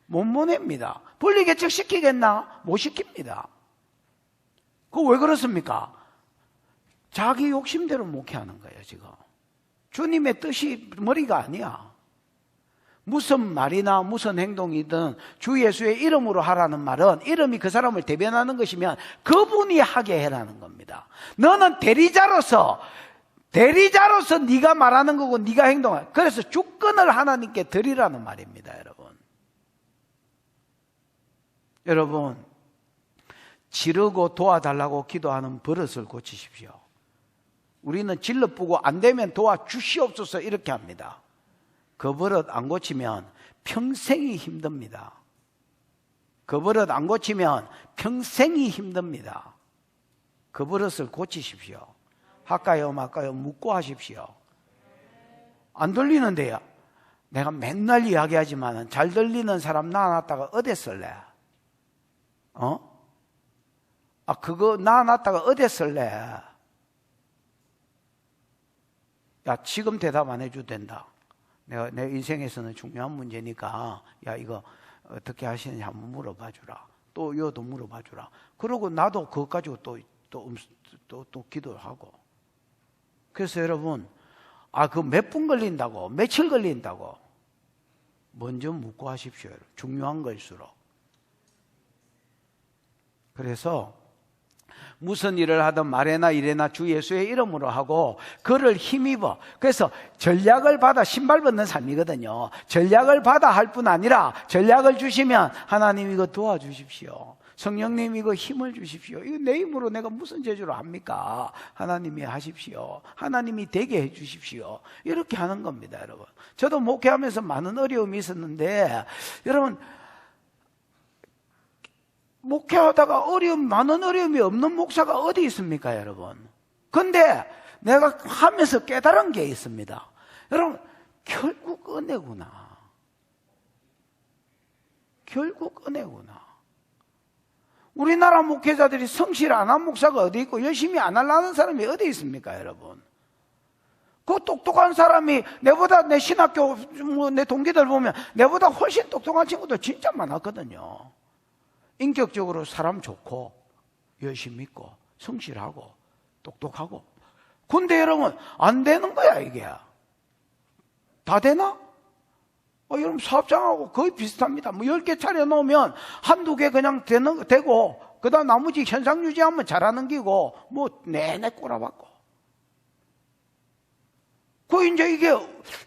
못 보냅니다. 분리개척 시키겠나? 못 시킵니다. 그거 왜 그렇습니까? 자기 욕심대로 목회하는 거예요, 지금. 주님의 뜻이 머리가 아니야. 무슨 말이나 무슨 행동이든 주 예수의 이름으로 하라는 말은 이름이 그 사람을 대변하는 것이면 그분이 하게 해라는 겁니다. 너는 대리자로서 네가 말하는 거고 네가 행동해. 그래서 주권을 하나님께 드리라는 말입니다, 여러분. 여러분, 지르고 도와달라고 기도하는 버릇을 고치십시오. 우리는 질러보고 안 되면 도와주시옵소서 이렇게 합니다. 그 버릇 안 고치면 평생이 힘듭니다. 그 버릇 안 고치면 평생이 힘듭니다. 그 버릇을 고치십시오. 할까요 말까요 묻고 하십시오. 안 들리는데요. 내가 맨날 이야기하지만 잘 들리는 사람 낳아놨다가 어디 쓸래? 그거 낳아놨다가 어디 쓸래? 야, 지금 대답 안 해줘도 된다. 내 인생에서는 중요한 문제니까, 야, 이거 어떻게 하시는지 한번 물어봐 주라. 또 이것도 물어봐 주라. 그러고 나도 그것 가지고 또 기도하고. 그래서 여러분, 그 몇 분 걸린다고, 며칠 걸린다고. 먼저 묻고 하십시오. 중요한 걸수록. 그래서 무슨 일을 하든 말에나 이래나 주 예수의 이름으로 하고 그를 힘입어. 그래서 전략을 받아 신발 벗는 삶이거든요. 전략을 받아 할 뿐 아니라 전략을 주시면 하나님 이거 도와주십시오. 성령님 이거 힘을 주십시오. 이거 내 힘으로 내가 무슨 재주로 합니까? 하나님이 하십시오. 하나님이 되게 해 주십시오. 이렇게 하는 겁니다, 여러분. 저도 목회하면서 많은 어려움이 있었는데 여러분, 목회하다가 많은 어려움이 없는 목사가 어디 있습니까, 여러분? 근데 내가 하면서 깨달은 게 있습니다. 여러분, 결국 은혜구나. 결국 은혜구나. 우리나라 목회자들이 성실 안 한 목사가 어디 있고 열심히 안 하려는 사람이 어디 있습니까, 여러분? 그 똑똑한 사람이 내보다, 내 신학교 내 동기들 보면 내보다 훨씬 똑똑한 친구들 진짜 많았거든요. 인격적으로 사람 좋고 열심히 있고 성실하고 똑똑하고. 근데 여러분 안 되는 거야 이게. 다 되나? 여러분 사업장하고 거의 비슷합니다. 뭐 10개 차려놓으면 한두 개 그냥 되고 그 다음 나머지 현상 유지하면 잘하는 기고 뭐 내내 꼬라박고. 이제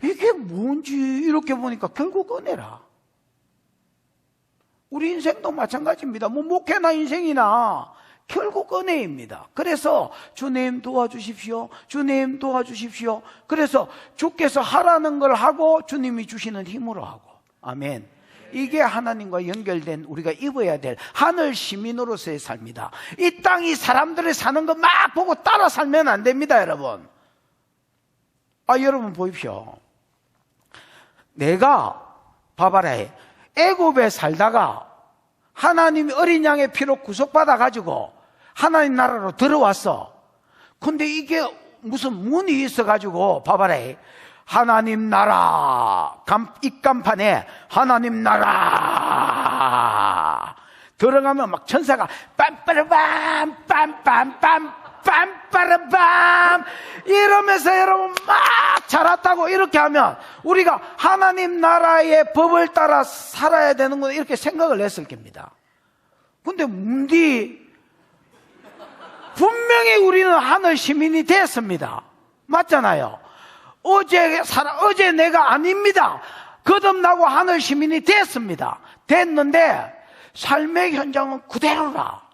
이게 뭔지 이렇게 보니까 결국 은혜라. 우리 인생도 마찬가지입니다. 뭐 목회나 인생이나 결국 은혜입니다. 그래서 주님 도와주십시오. 주님 도와주십시오. 그래서 주께서 하라는 걸 하고 주님이 주시는 힘으로 하고. 아멘. 이게 하나님과 연결된 우리가 입어야 될 하늘 시민으로서의 삶이다. 이 땅이 사람들이 사는 거 막 보고 따라 살면 안 됩니다, 여러분. 여러분 보십시오. 내가 봐봐라. 애굽에 살다가 하나님이 어린 양의 피로 구속받아 가지고 하나님 나라로 들어왔어. 근데 이게 무슨 문이 있어 가지고 봐봐라. 하나님 나라 입간판에 하나님 나라 들어가면 막 천사가 빰빠르밤 빰빰빰 빰빠르밤 이러면서 여러분 막 자랐다고 이렇게 하면 우리가 하나님 나라의 법을 따라 살아야 되는구나 이렇게 생각을 했을 겁니다. 근데 분명히 우리는 하늘 시민이 됐습니다. 맞잖아요. 어제 내가 아닙니다. 거듭나고 하늘 시민이 됐습니다. 됐는데 삶의 현장은 그대로라.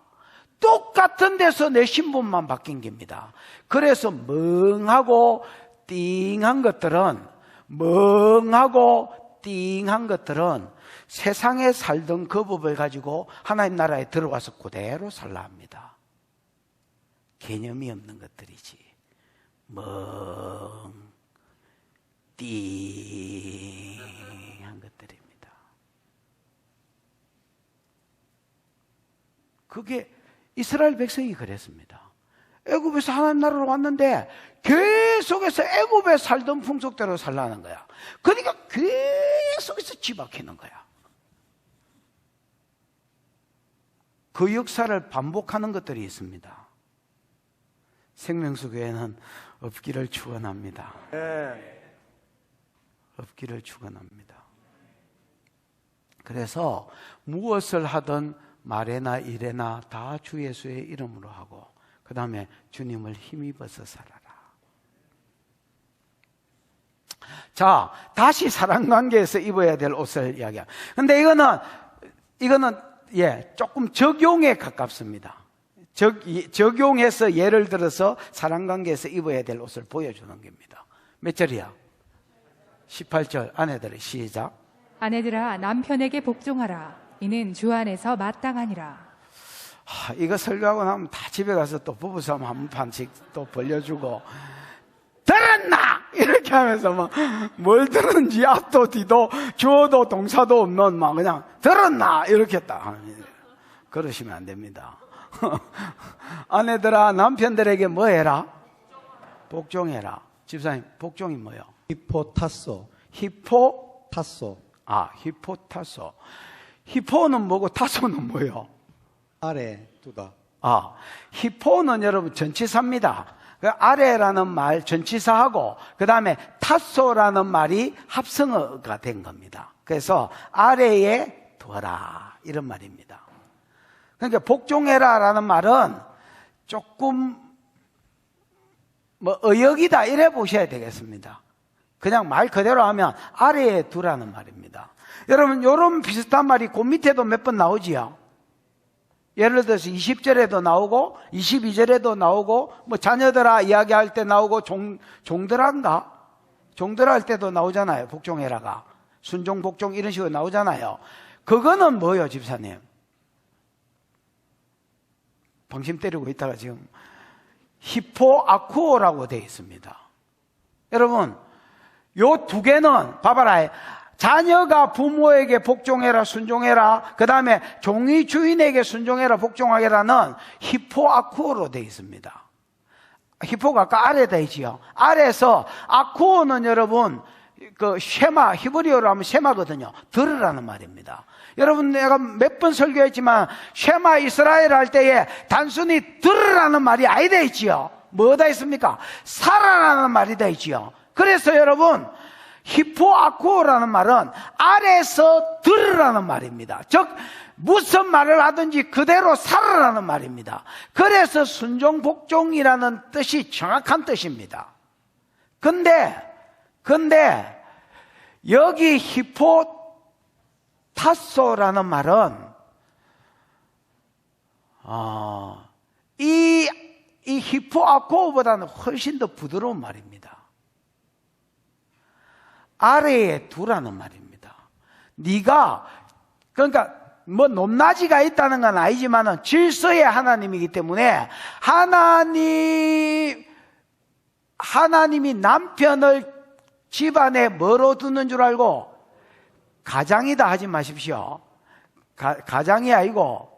똑같은 데서 내 신분만 바뀐 겁니다. 그래서 멍하고 띵한 것들은 세상에 살던 그 법을 가지고 하나님 나라에 들어와서 그대로 살라 합니다. 개념이 없는 것들이지. 띵한 것들입니다. 그게 이스라엘 백성이 그랬습니다. 애굽에서 하나님 나라로 왔는데 계속해서 애굽에 살던 풍속대로 살라는 거야. 그러니까 계속해서 뒤바뀌는 거야. 그 역사를 반복하는 것들이 있습니다. 생명수 교회는 없기를 축원합니다. 없기를 축원합니다. 그래서 무엇을 하든 말에나 일에나 다 주 예수의 이름으로 하고 그 다음에 주님을 힘입어서 살아라. 자, 다시 사랑관계에서 입어야 될 옷을 이야기합니다. 근데 이거는 조금 적용에 가깝습니다. 적용해서 예를 들어서 사랑관계에서 입어야 될 옷을 보여주는 겁니다. 몇 절이야? 18절. 아내들의 시작.
아내들아 남편에게 복종하라. 이는 주 안에서 마땅하니라.
이거 설교하고 나면 다 집에 가서 또 부부싸움 한 판씩 또 벌려주고 들었나? 이렇게 하면서 막 뭘 들었는지 앞도 뒤도 주어도 동사도 없는 막 그냥 들었나? 이렇게 딱 그러시면 안 됩니다. 아내들아 남편들에게 뭐 해라? 복종해라. 집사님 복종이 뭐예요?
히포타소.
히포타소. 히포는 뭐고 타소는 뭐예요?
아래 두다.
히포는 여러분 전치사입니다. 그 아래라는 말 전치사하고 그 다음에 타소라는 말이 합성어가 된 겁니다. 그래서 아래에 두어라 이런 말입니다. 그러니까 복종해라 라는 말은 조금 의역이다 이래 보셔야 되겠습니다. 그냥 말 그대로 하면 아래에 두라는 말입니다. 여러분 이런 비슷한 말이 그 밑에도 몇 번 나오지요. 예를 들어서 20절에도 나오고 22절에도 나오고 자녀들아 이야기할 때 나오고 종들한가? 종들아 할 때도 나오잖아요. 복종해라가 순종 복종 이런 식으로 나오잖아요. 그거는 뭐예요 집사님? 방심 때리고 있다가 지금 히포아쿠오라고 되어 있습니다. 여러분 요 두 개는 봐봐라. 자녀가 부모에게 복종해라, 순종해라, 그 다음에 종이 주인에게 순종해라, 복종하게라는 히포아쿠오로 되어 있습니다. 히포가 아까 아래 되어 있지요. 아래에서 아쿠오는 여러분 그 쉐마, 히브리어로 하면 쉐마거든요. 들으라는 말입니다. 여러분, 내가 몇 번 설교했지만 쉐마 이스라엘 할 때에 단순히 들으라는 말이 아니다 있지요. 뭐다 있습니까? 살아라는 말이 다 있지요. 그래서 여러분, 히포아쿠오라는 말은 아래에서 들으라는 말입니다. 즉 무슨 말을 하든지 그대로 살아라는 말입니다. 그래서 순종 복종이라는 뜻이 정확한 뜻입니다. 근데 여기 히포타소라는 말은 이 히포아쿠오보다는 훨씬 더 부드러운 말입니다. 아래에 두라는 말입니다. 네가 그러니까 뭐 높낮이가 있다는 건 아니지만은 질서의 하나님이기 때문에 하나님이 남편을 집안에 뭐로 두는 줄 알고 가장이다 하지 마십시오. 가장이 아니고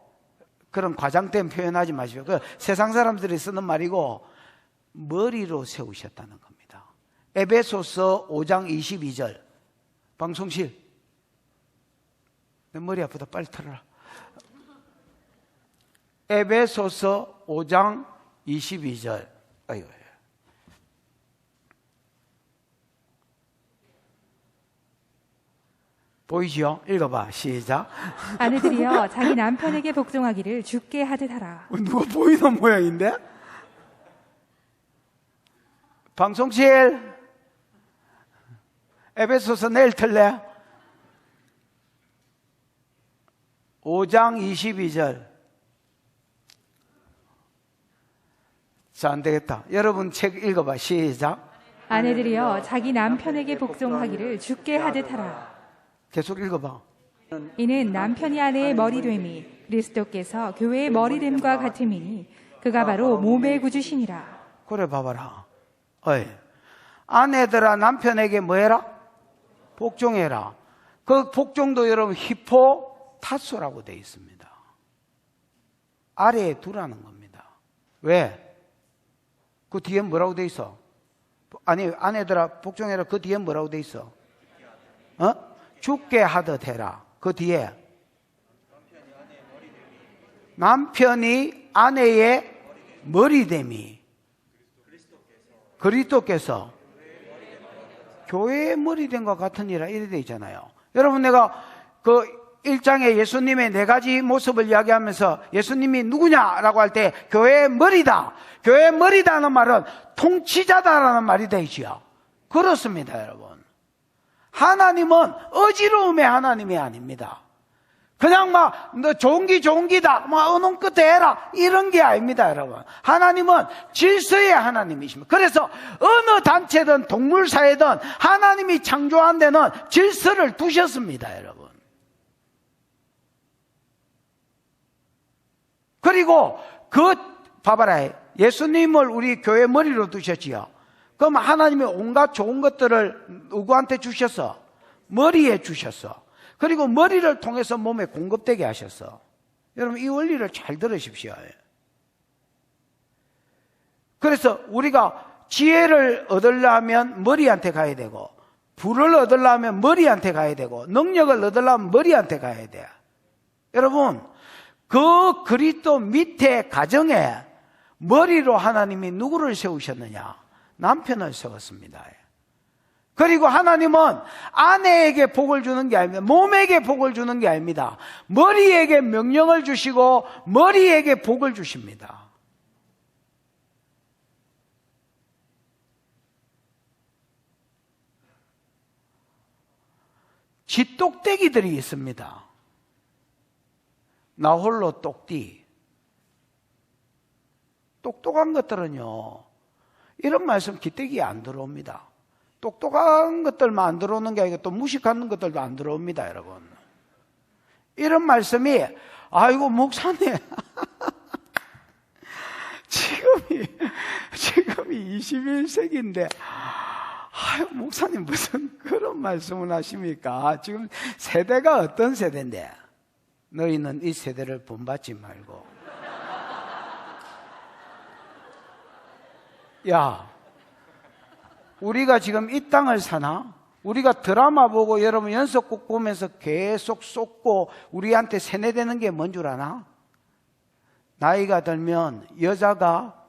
그런 과장된 표현하지 마십시오. 그 세상 사람들이 쓰는 말이고 머리로 세우셨다는 겁니다. 에베소서 5장 22절. 방송실 내 머리 아프다 빨리 털어라. 에베소서 5장 22절. 아이고. 보이지요? 읽어봐. 시작.
아내들이여 자기 남편에게 복종하기를 주께 하듯 하라.
누가 보이는 모양인데? 방송실 에베소서 내일 틀래? 5장 22절. 자, 안 되겠다. 여러분 책 읽어봐. 시작.
아내들이여 자기 남편에게 복종하기를 주께 하듯 하라.
계속 읽어봐.
이는 남편이 아내의 머리됨이 그리스도께서 교회의 머리됨과 같음이니 그가 바로 몸의 구주시니라.
그래 봐봐라. 어이, 아내들아 남편에게 뭐해라? 복종해라. 그 복종도 여러분 히포타소라고 되어 있습니다. 아래에 두라는 겁니다. 왜? 그 뒤에 뭐라고 되어 있어? 아니, 아내들아 복종해라. 그 뒤에 뭐라고 되어 있어? 죽게 하듯 해라. 그 뒤에 남편이 아내의 머리됨이 그리스도께서 교회의 머리됨과 같으니라 이래 돼 있잖아요. 여러분 내가 그 1장에 예수님의 4가지 모습을 이야기하면서 예수님이 누구냐라고 할 때 교회의 머리다. 교회의 머리다는 말은 통치자다라는 말이 되지요. 그렇습니다, 여러분. 하나님은 어지러움의 하나님이 아닙니다. 그냥 너 좋은 기다. 어느 끝에 해라. 이런 게 아닙니다, 여러분. 하나님은 질서의 하나님이십니다. 그래서 어느 단체든 동물사회든 하나님이 창조한 데는 질서를 두셨습니다, 여러분. 그리고 봐봐라. 예수님을 우리 교회 머리로 두셨지요. 그럼 하나님이 온갖 좋은 것들을 누구한테 주셨어? 머리에 주셨어. 그리고 머리를 통해서 몸에 공급되게 하셨어. 여러분 이 원리를 잘 들으십시오. 그래서 우리가 지혜를 얻으려면 머리한테 가야 되고 부를 얻으려면 머리한테 가야 되고 능력을 얻으려면 머리한테 가야 돼. 여러분 그 그리스도 밑에 가정에 머리로 하나님이 누구를 세우셨느냐? 남편을 세웠습니다. 그리고 하나님은 아내에게 복을 주는 게 아닙니다. 몸에게 복을 주는 게 아닙니다. 머리에게 명령을 주시고 머리에게 복을 주십니다. 쥐똑대기들이 있습니다. 나 홀로 똑띠. 똑똑한 것들은요, 이런 말씀 기대기에 안 들어옵니다. 똑똑한 것들만 안 들어오는 게 아니고 또 무식한 것들도 안 들어옵니다, 여러분. 이런 말씀이, 아이고, 목사님. 지금이 21세기인데, 아유, 목사님 무슨 그런 말씀을 하십니까? 지금 세대가 어떤 세대인데 너희는 이 세대를 본받지 말고. 야, 우리가 지금 이 땅을 사나? 우리가 드라마 보고 여러분 연속곡 보면서 계속 쏟고 우리한테 세뇌되는 게 뭔 줄 아나? 나이가 들면 여자가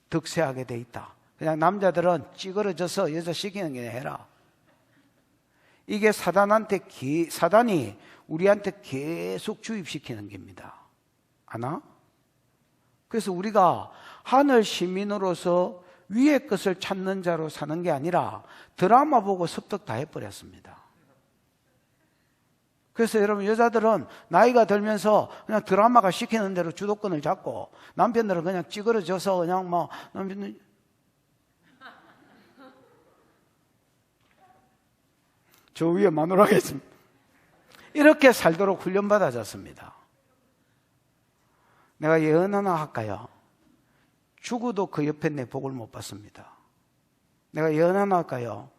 득세하게 돼 있다. 그냥 남자들은 찌그러져서 여자 시키는 게 해라. 이게 사단이 우리한테 계속 주입시키는 겁니다. 아나? 그래서 우리가 하늘 시민으로서 위의 것을 찾는 자로 사는 게 아니라 드라마 보고 습득 다 해버렸습니다. 그래서 여러분 여자들은 나이가 들면서 그냥 드라마가 시키는 대로 주도권을 잡고 남편들은 그냥 찌그러져서 그냥 뭐 남편들 저 위에 마누라가 있습니다. 이렇게 살도록 훈련받아졌습니다. 내가 예언 하나 할까요? 죽어도 그 옆에 내 복을 못 받습니다. 내가 예언 하나 할까요?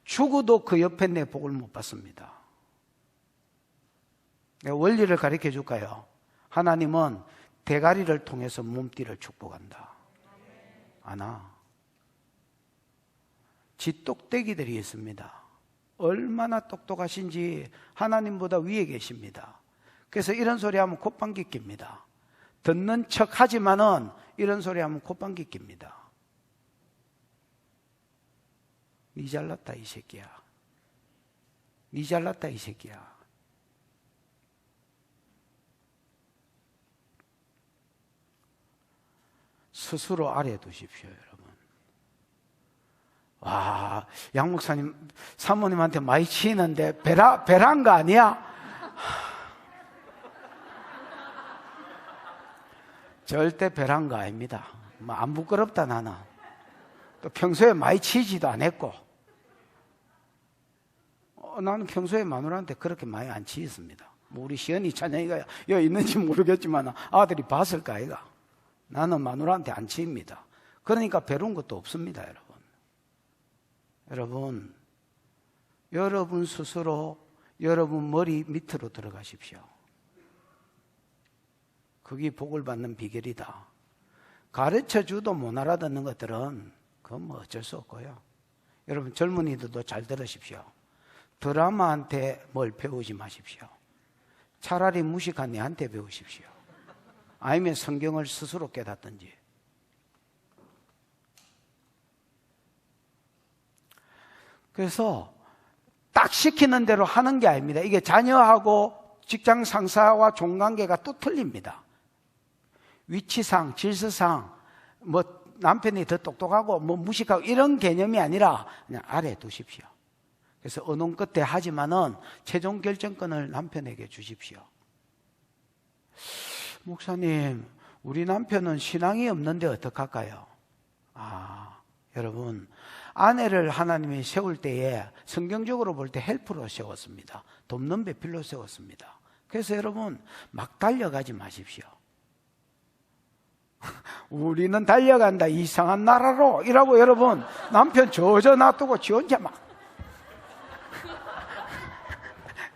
죽어도 그 옆에 내 복을 못 받습니다. 내가 원리를 가르쳐 줄까요? 하나님은 대가리를 통해서 몸띠를 축복한다. 아나? 쥐똑대기들이 있습니다. 얼마나 똑똑하신지 하나님보다 위에 계십니다. 그래서 이런 소리 하면 콧방귀 낍니다. 듣는 척 하지만은 이런 소리 하면 콧방귀 낍니다. 니 잘났다 이 새끼야. 니 잘났다 이 새끼야. 스스로 아래 두십시오, 여러분. 와, 양 목사님 사모님한테 많이 치이는데 배란 거 아니야? 절대 배란 거 아닙니다. 뭐 안 부끄럽다 나는. 또 평소에 많이 치지도 안 했고. 나는 평소에 마누라한테 그렇게 많이 안 치였습니다. 뭐 우리 시연이 찬영이가 여기 있는지 모르겠지만 아들이 봤을까 아이가. 나는 마누라한테 안 치입니다. 그러니까 배운 것도 없습니다, 여러분. 여러분 스스로 여러분 머리 밑으로 들어가십시오. 그게 복을 받는 비결이다. 가르쳐줘도 못 알아듣는 것들은 그건 뭐 어쩔 수 없고요. 여러분 젊은이들도 잘 들으십시오. 드라마한테 뭘 배우지 마십시오. 차라리 무식한 애한테 배우십시오. 아니면 성경을 스스로 깨닫든지. 그래서 딱 시키는 대로 하는 게 아닙니다. 이게 자녀하고 직장 상사와 종관계가 또 틀립니다. 위치상, 질서상, 뭐 남편이 더 똑똑하고 뭐 무식하고 이런 개념이 아니라 그냥 아래 두십시오. 그래서 언혼 끝에 하지만은 최종 결정권을 남편에게 주십시오. 목사님, 우리 남편은 신앙이 없는데 어떡할까요? 여러분, 아내를 하나님이 세울 때에 성경적으로 볼 때 헬프로 세웠습니다. 돕는 배필로 세웠습니다. 그래서 여러분 막 달려가지 마십시오. 우리는 달려간다 이상한 나라로 이라고 여러분 남편 조져 놔두고 지 혼자 막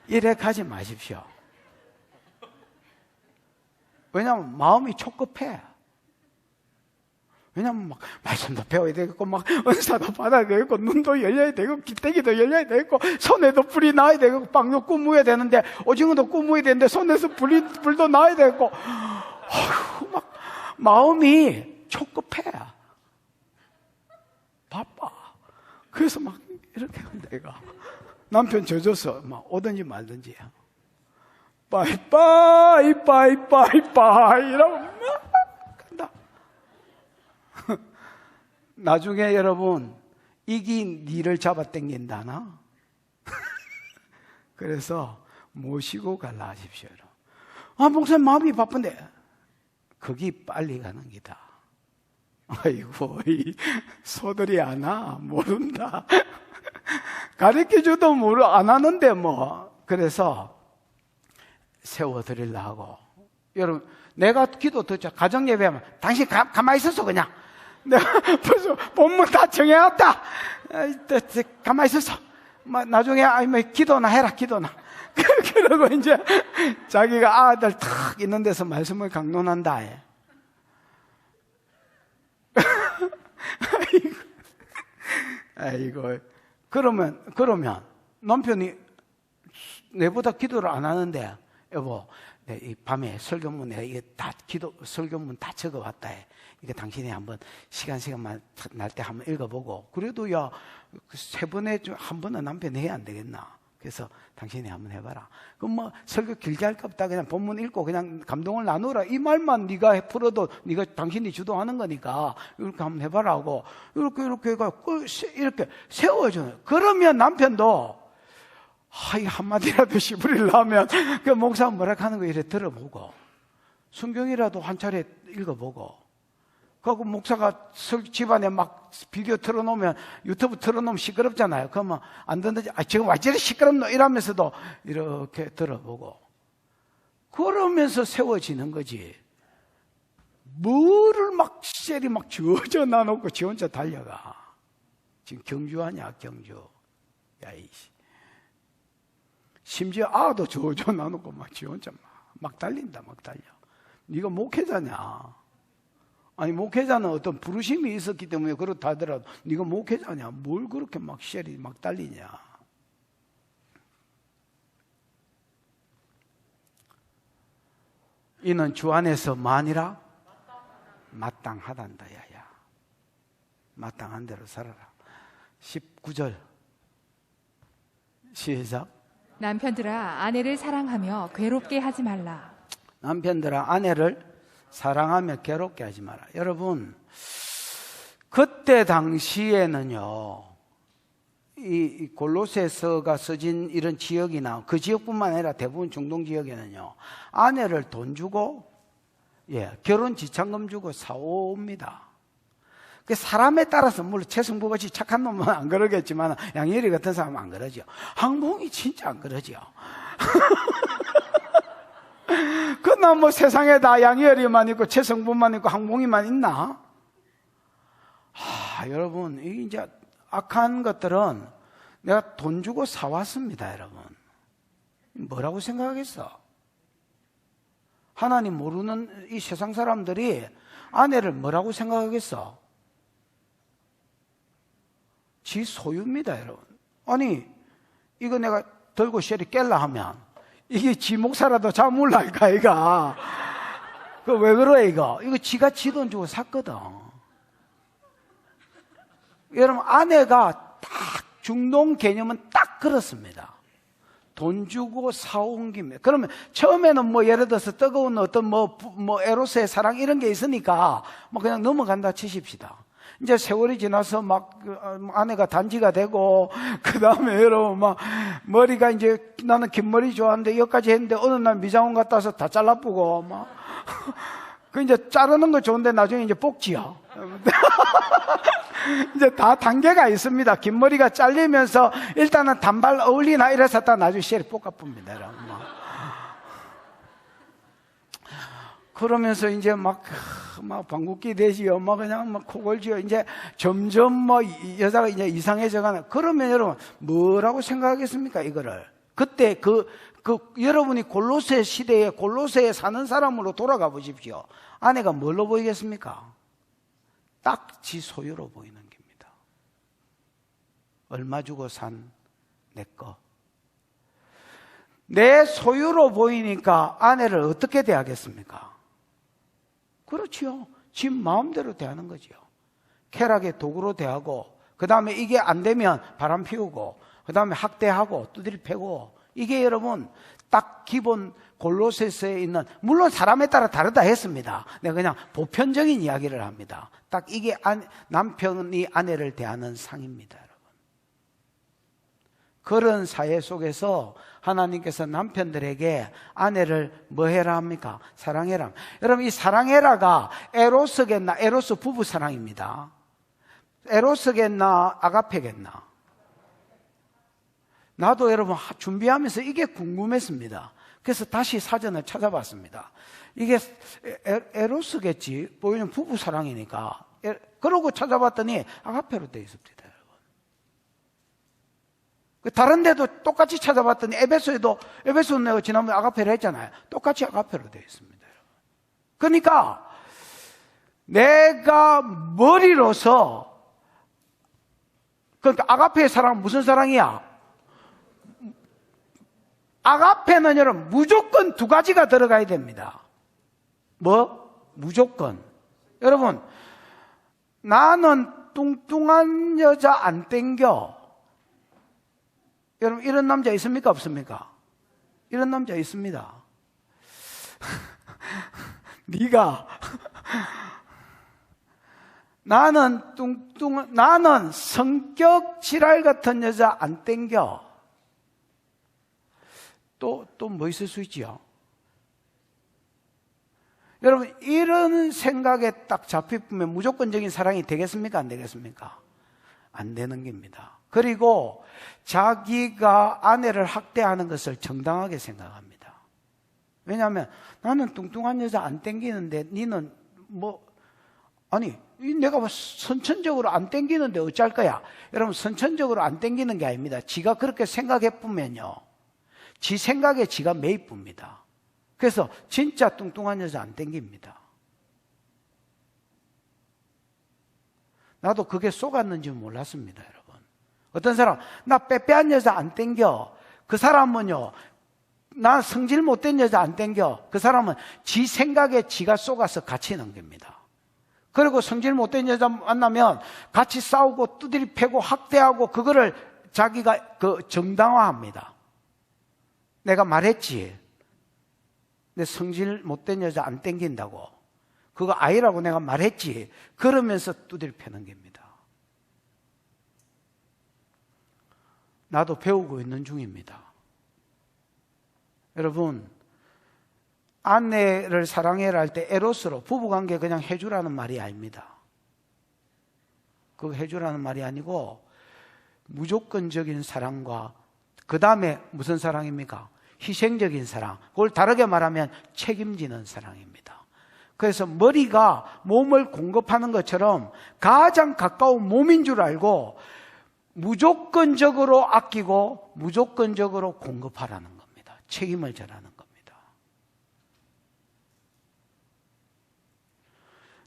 이래 가지 마십시오. 왜냐하면 마음이 촉급해. 왜냐면 막 말씀도 배워야 되겠고 막 은사도 받아야 되겠고 눈도 열려야 되고 기대기도 열려야 되겠고 손에도 불이 나야 되고 빵도 구워야 되는데 오징어도 구워야 되는데 손에서 불도 나야 되겠고 막 마음이 촉급해. 바빠. 그래서 막 이렇게 내가 남편 져줘서 막 오든지 말든지 빠이빠이 이러고 막 간다. 나중에 여러분 이긴 니를 잡아 당긴다나? 그래서 모시고 갈라 하십시오. 목사님 마음이 바쁜데 거기 빨리 가는 기다. 아이고 이 소들이 안 와. 모른다. 가르쳐줘도 안 하는데 뭐. 그래서 세워드리려 하고. 여러분 내가 기도 듣자 가정예배하면 당신 가만히 있었어 그냥. 내가 벌써 본문 다 정해왔다. 가만히 있었어. 나중에 기도나 해라, 기도나. 그러고 이제 자기가 아들 탁 있는 데서 말씀을 강론한다. 아이고. 그러면 남편이 내보다 기도를 안 하는데, 여보, 이 밤에 설교문에 이게 설교문 다 적어왔다. 이게 당신이 한번 시간만 날 때 한번 읽어보고, 그래도 야, 3번에 한 번은 남편이 해야 안 되겠나? 그래서 당신이 한번 해봐라. 그럼 설교 길게 할 거 없다. 그냥 본문 읽고 그냥 감동을 나누라. 이 말만 네가 풀어도 당신이 주도하는 거니까 이렇게 한번 해봐라 하고 이렇게 이렇게 세워줘요. 그러면 남편도 이 한마디라도 씹으려면 그 목사가 뭐라 하는 거 이래 들어보고 성경이라도 한 차례 읽어보고 그 목사가 집안에 막 비디오 틀어놓으면 유튜브 틀어놓으면 시끄럽잖아요. 그러면 안 듣는지 지금 완전히 시끄럽노 이러면서도 이렇게 들어보고 그러면서 세워지는 거지. 뭐를 막 셀이 막 주어져 놔놓고 지 혼자 달려가. 지금 경주하냐 경주. 야 이씨. 심지어 아도 주어져 놔놓고 막 지 혼자 막 달린다 막 달려. 네가 목회자냐. 아니 목회자는 어떤 부르심이 있었기 때문에 그렇다 하더라도 네가 목회자냐 뭘 그렇게 막 쉘이 막 달리냐. 이는 주 안에서 만이라 마땅하단다. 야야 마땅한 대로 살아라. 19절 시작.
남편들아 아내를 사랑하며 괴롭게 하지 말라.
남편들아 아내를 사랑하며 괴롭게 하지 마라. 여러분, 그때 당시에는요, 이 골로새서가 써진 이런 지역이나 그 지역뿐만 아니라 대부분 중동 지역에는요, 아내를 돈 주고, 결혼 지참금 주고 사옵니다. 그 사람에 따라서 물론 최승부같이 착한 놈은 안 그러겠지만 양예리 같은 사람은 안 그러죠. 항봉이 진짜 안 그러죠. 그나 뭐 세상에 다 양희열이만 있고 최성분만 있고 항봉이만 있나? 여러분, 이게 이제 악한 것들은 내가 돈 주고 사왔습니다, 여러분. 뭐라고 생각하겠어? 하나님 모르는 이 세상 사람들이 아내를 뭐라고 생각하겠어? 지 소유입니다, 여러분. 아니, 이거 내가 들고 쉘이 깰라 하면 이게 지 목사라도 잡을랄까, 이가. 그 왜 그래, 이거? 이거 지가 지 돈 주고 샀거든. 여러분, 아내가 딱, 중동 개념은 딱 그렇습니다. 돈 주고 사온 김에. 그러면 처음에는 뭐 예를 들어서 뜨거운 어떤 에로스의 사랑 이런 게 있으니까 뭐 그냥 넘어간다 치십시다. 이제 세월이 지나서 막 아내가 단지가 되고 그 다음에 여러분 막 머리가 이제 나는 긴 머리 좋아하는데 여기까지 했는데 어느 날 미장원 갔다 와서 다 잘라쁘고 막 그 이제 자르는 거 좋은데 나중에 이제 뽑지요. 이제 다 단계가 있습니다. 긴 머리가 잘리면서 일단은 단발 어울리나 이래서 다 나중에 쉘이 볶아쁩니다. 그러면서 이제 막 방귀끼 되지요. 막 그냥 막 코골지요. 이제 점점 뭐 여자가 이제 이상해져 가는. 그러면 여러분 뭐라고 생각하겠습니까? 이거를. 그때 여러분이 골로새 시대에 골로새에 사는 사람으로 돌아가 보십시오. 아내가 뭘로 보이겠습니까? 딱 지 소유로 보이는 겁니다. 얼마 주고 산 내 거. 내 소유로 보이니까 아내를 어떻게 대하겠습니까? 그렇지요. 지 마음대로 대하는 거지요. 쾌락의 도구로 대하고, 그 다음에 이게 안 되면 바람 피우고, 그 다음에 학대하고, 두드리 패고, 이게 여러분, 딱 기본 골로새서에 있는, 물론 사람에 따라 다르다 했습니다. 내가 그냥 보편적인 이야기를 합니다. 딱 이게 남편이 아내를 대하는 상입니다, 여러분. 그런 사회 속에서 하나님께서 남편들에게 아내를 뭐 해라 합니까? 사랑해라. 여러분, 이 사랑해라가 에로스겠나? 에로스 부부 사랑입니다. 에로스겠나? 아가페겠나? 나도 여러분 준비하면서 이게 궁금했습니다. 그래서 다시 사전을 찾아봤습니다. 이게 에로스겠지? 보이는 부부 사랑이니까. 그러고 찾아봤더니 아가페로 되어 있습니다, 여러분. 다른 데도 똑같이 찾아봤더니 에베소는 내가 지난번에 아가페로 했잖아요. 똑같이 아가페로 되어 있습니다. 그러니까 내가 머리로서, 그러니까 아가페의 사랑은 무슨 사랑이야? 아가페는 여러분 무조건 두 가지가 들어가야 됩니다. 뭐? 무조건. 여러분, 나는 뚱뚱한 여자 안 땡겨. 여러분, 이런 남자 있습니까? 없습니까? 이런 남자 있습니다. 네가 나는 성격 지랄 같은 여자 안 땡겨. 또 뭐 있을 수 있지요? 여러분, 이런 생각에 딱 잡히면 무조건적인 사랑이 되겠습니까? 안 되겠습니까? 안 되는 겁니다. 그리고 자기가 아내를 학대하는 것을 정당하게 생각합니다. 왜냐하면 나는 뚱뚱한 여자 안 땡기는데 니는 내가 선천적으로 안 땡기는데 어쩔 거야? 여러분, 선천적으로 안 땡기는 게 아닙니다. 지가 그렇게 생각해 보면요, 지 생각에 지가 매입됩니다. 그래서 진짜 뚱뚱한 여자 안 땡깁니다. 나도 그게 속았는지 몰랐습니다, 여러분. 어떤 사람, 나 빼빼한 여자 안 땡겨. 그 사람은요, 나 성질 못된 여자 안 땡겨. 그 사람은 지 생각에 지가 속아서 갇히는 겁니다. 그리고 성질 못된 여자 만나면 같이 싸우고 두드리 패고 학대하고 그거를 자기가 정당화합니다. 내가 말했지. 내 성질 못된 여자 안 땡긴다고. 그거 아니라고 내가 말했지. 그러면서 두드려 패는 겁니다. 나도 배우고 있는 중입니다. 여러분, 아내를 사랑해라 할 때 에로스로 부부관계 그냥 해주라는 말이 아닙니다. 그거 해주라는 말이 아니고 무조건적인 사랑과 그 다음에 무슨 사랑입니까? 희생적인 사랑. 그걸 다르게 말하면 책임지는 사랑입니다. 그래서 머리가 몸을 공급하는 것처럼 가장 가까운 몸인 줄 알고 무조건적으로 아끼고 무조건적으로 공급하라는 겁니다. 책임을 져라는 겁니다.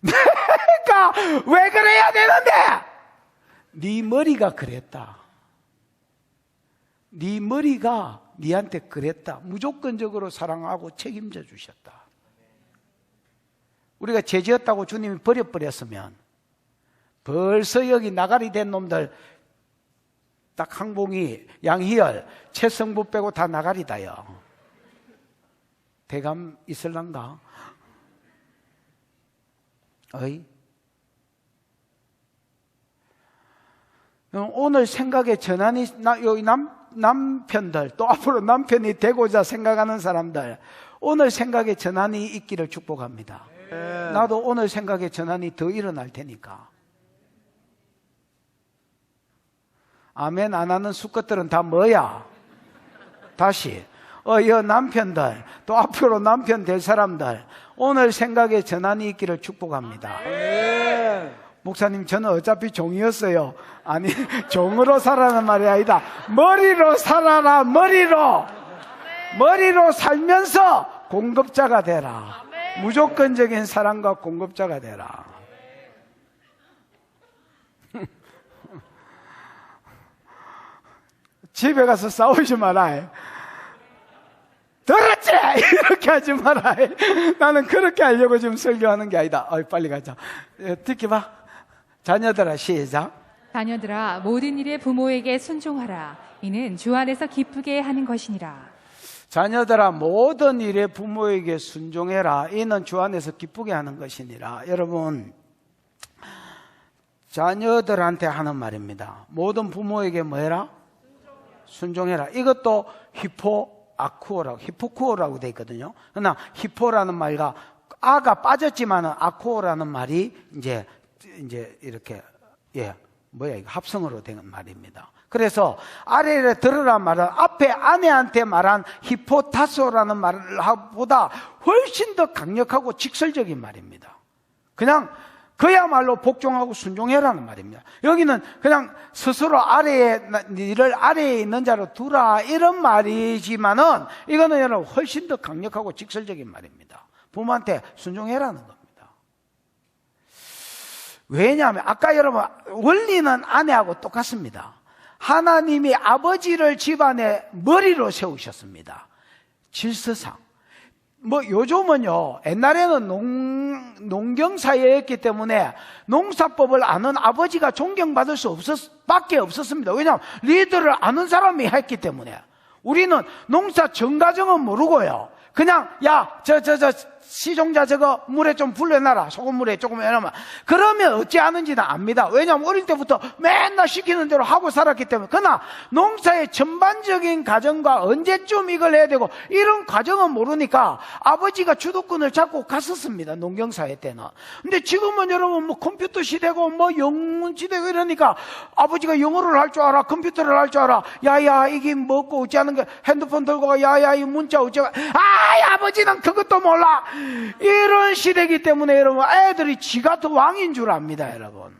내가 왜 그래야 되는데? 네 머리가 그랬다. 네 머리가 니한테 그랬다. 무조건적으로 사랑하고 책임져 주셨다. 우리가 죄지었다고 주님이 버려버렸으면 벌써 여기 나가리 된 놈들 딱 항봉이, 양희열, 최성부 빼고 다 나가리다요. 대감 있을란가? 어이? 오늘 생각의 전환이, 여기 남편들, 또 앞으로 남편이 되고자 생각하는 사람들, 오늘 생각의 전환이 있기를 축복합니다. 나도 오늘 생각의 전환이 더 일어날 테니까. 아멘 안 하는 수컷들은 다 뭐야? 다시 여 남편들, 또 앞으로 남편 될 사람들, 오늘 생각의 전환이 있기를 축복합니다. 목사님, 저는 어차피 종이었어요. 아니, 종으로 살라는 말이 아니다. 머리로 살아라. 머리로 살면서 공급자가 되라. 무조건적인 사랑과 공급자가 되라. 집에 가서 싸우지 마라. 들었지? 이렇게 하지 마라. 나는 그렇게 하려고 지금 설교하는 게 아니다. 빨리 가자. 듣기 봐. 자녀들아, 시작.
자녀들아, 모든 일에 부모에게 순종하라. 이는 주 안에서 기쁘게 하는 것이니라.
자녀들아, 모든 일에 부모에게 순종해라. 이는 주 안에서 기쁘게 하는 것이니라. 여러분, 자녀들한테 하는 말입니다. 모든 부모에게 뭐 해라? 순종해라. 이것도 히포쿠오라고 되어 있거든요. 그러나 히포라는 말과 아가 빠졌지만은 아쿠오라는 말이 이제 이렇게 이거 합성어로 된 말입니다. 그래서 아래에 들으라 말은 앞에 아내한테 말한 히포타소라는 말보다 훨씬 더 강력하고 직설적인 말입니다. 그냥 그야말로 복종하고 순종해라는 말입니다. 여기는 그냥 스스로 니를 아래에 있는 자로 두라 이런 말이지만은 이거는 여러분 훨씬 더 강력하고 직설적인 말입니다. 부모한테 순종해라는 겁니다. 왜냐하면 아까 여러분 원리는 아내하고 똑같습니다. 하나님이 아버지를 집안의 머리로 세우셨습니다. 질서상. 요즘은요, 옛날에는 농경사회였기 때문에 농사법을 아는 아버지가 존경받을 밖에 없었습니다. 왜냐하면 리더를 아는 사람이 했기 때문에. 우리는 농사 정가정은 모르고요. 그냥, 시종자 저거 물에 좀 불려놔라. 소금물에 조금 해놓으면. 그러면 어찌하는지는 압니다. 왜냐하면 어릴 때부터 맨날 시키는 대로 하고 살았기 때문에. 그러나 농사의 전반적인 과정과 언제쯤 이걸 해야 되고 이런 과정은 모르니까 아버지가 주도권을 잡고 갔었습니다. 농경사회 때는. 근데 지금은 여러분 컴퓨터 시대고 영문 시대고 이러니까 아버지가 영어를 할 줄 알아. 컴퓨터를 할 줄 알아. 야야 이게 뭐고 어찌하는 거 핸드폰 들고 가. 야야 이 문자 어쩌고. 아버지는 그것도 몰라. 이런 시대이기 때문에 여러분 애들이 지가 더 왕인 줄 압니다. 여러분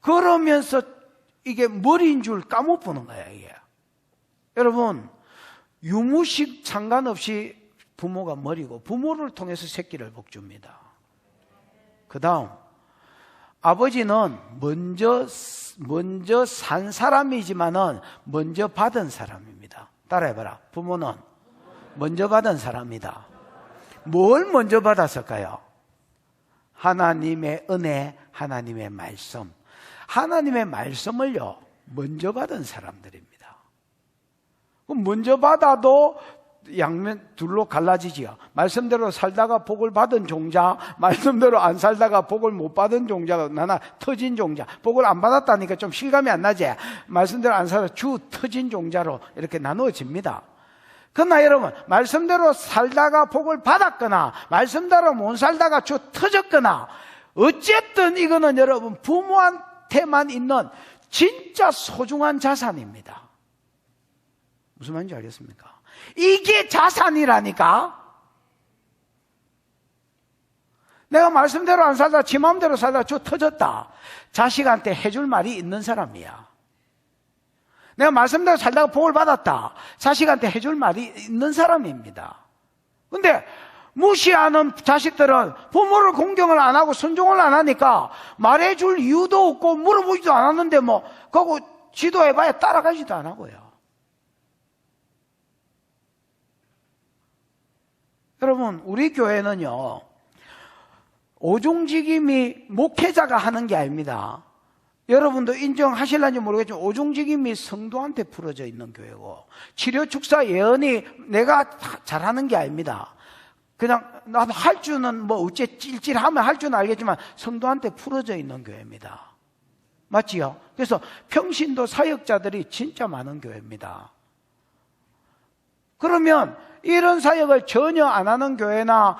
그러면서 이게 머리인 줄 까먹보는 거야 이게. 여러분 유무식 상관없이 부모가 머리고 부모를 통해서 새끼를 복줍니다. 그 다음 아버지는 먼저 산 사람이지만은 먼저 받은 사람입니다. 따라해봐라. 부모는 먼저 받은 사람이다. 뭘 먼저 받았을까요? 하나님의 은혜, 하나님의 말씀. 하나님의 말씀을요, 먼저 받은 사람들입니다. 그럼 먼저 받아도 양면 둘로 갈라지지요. 말씀대로 살다가 복을 받은 종자, 말씀대로 안 살다가 복을 못 받은 종자가 나나 터진 종자. 복을 안 받았다니까 좀 실감이 안 나지. 말씀대로 안 살다 터진 종자로 이렇게 나누어집니다. 그러나 여러분 말씀대로 살다가 복을 받았거나 말씀대로 못 살다가 터졌거나 어쨌든 이거는 여러분 부모한테만 있는 진짜 소중한 자산입니다. 무슨 말인지 알겠습니까? 이게 자산이라니까. 내가 말씀대로 안 살다 지 마음대로 살다 터졌다. 자식한테 해줄 말이 있는 사람이야. 내가 말씀대로 살다가 복을 받았다. 자식한테 해줄 말이 있는 사람입니다. 근데 무시하는 자식들은 부모를 공경을 안 하고 순종을 안 하니까 말해줄 이유도 없고 물어보지도 않았는데 그거 지도해봐야 따라가지도 안 하고요. 여러분 우리 교회는요 오종직임이 목회자가 하는 게 아닙니다. 여러분도 인정하실런지 모르겠지만 오종직임이 성도한테 풀어져 있는 교회고 치료 축사 예언이 내가 잘하는 게 아닙니다. 그냥 나도 할 줄은 어째 찔찔하면 할 줄은 알겠지만 성도한테 풀어져 있는 교회입니다. 맞지요? 그래서 평신도 사역자들이 진짜 많은 교회입니다. 그러면 이런 사역을 전혀 안 하는 교회나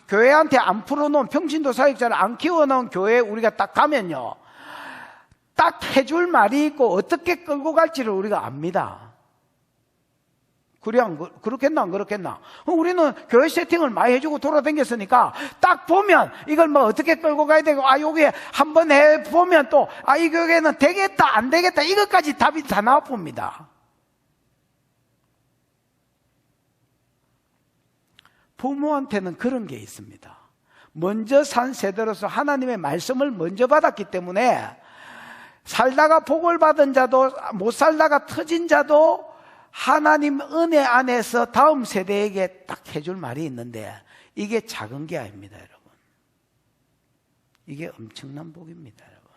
교회한테 안 풀어놓은 평신도 사역자를 안 키워놓은 교회에 우리가 딱 가면요 딱 해줄 말이 있고 어떻게 끌고 갈지를 우리가 압니다. 그렇겠나 안 그렇겠나? 우리는 교회 세팅을 많이 해주고 돌아다녔으니까 딱 보면 이걸 어떻게 끌고 가야 되고 여기에 한번 해보면 또 이 교회는 되겠다 안 되겠다 이것까지 답이 다 나와 봅니다. 부모한테는 그런 게 있습니다. 먼저 산 세대로서 하나님의 말씀을 먼저 받았기 때문에 살다가 복을 받은 자도 못 살다가 터진 자도 하나님 은혜 안에서 다음 세대에게 딱 해줄 말이 있는데 이게 작은 게 아닙니다, 여러분. 이게 엄청난 복입니다, 여러분.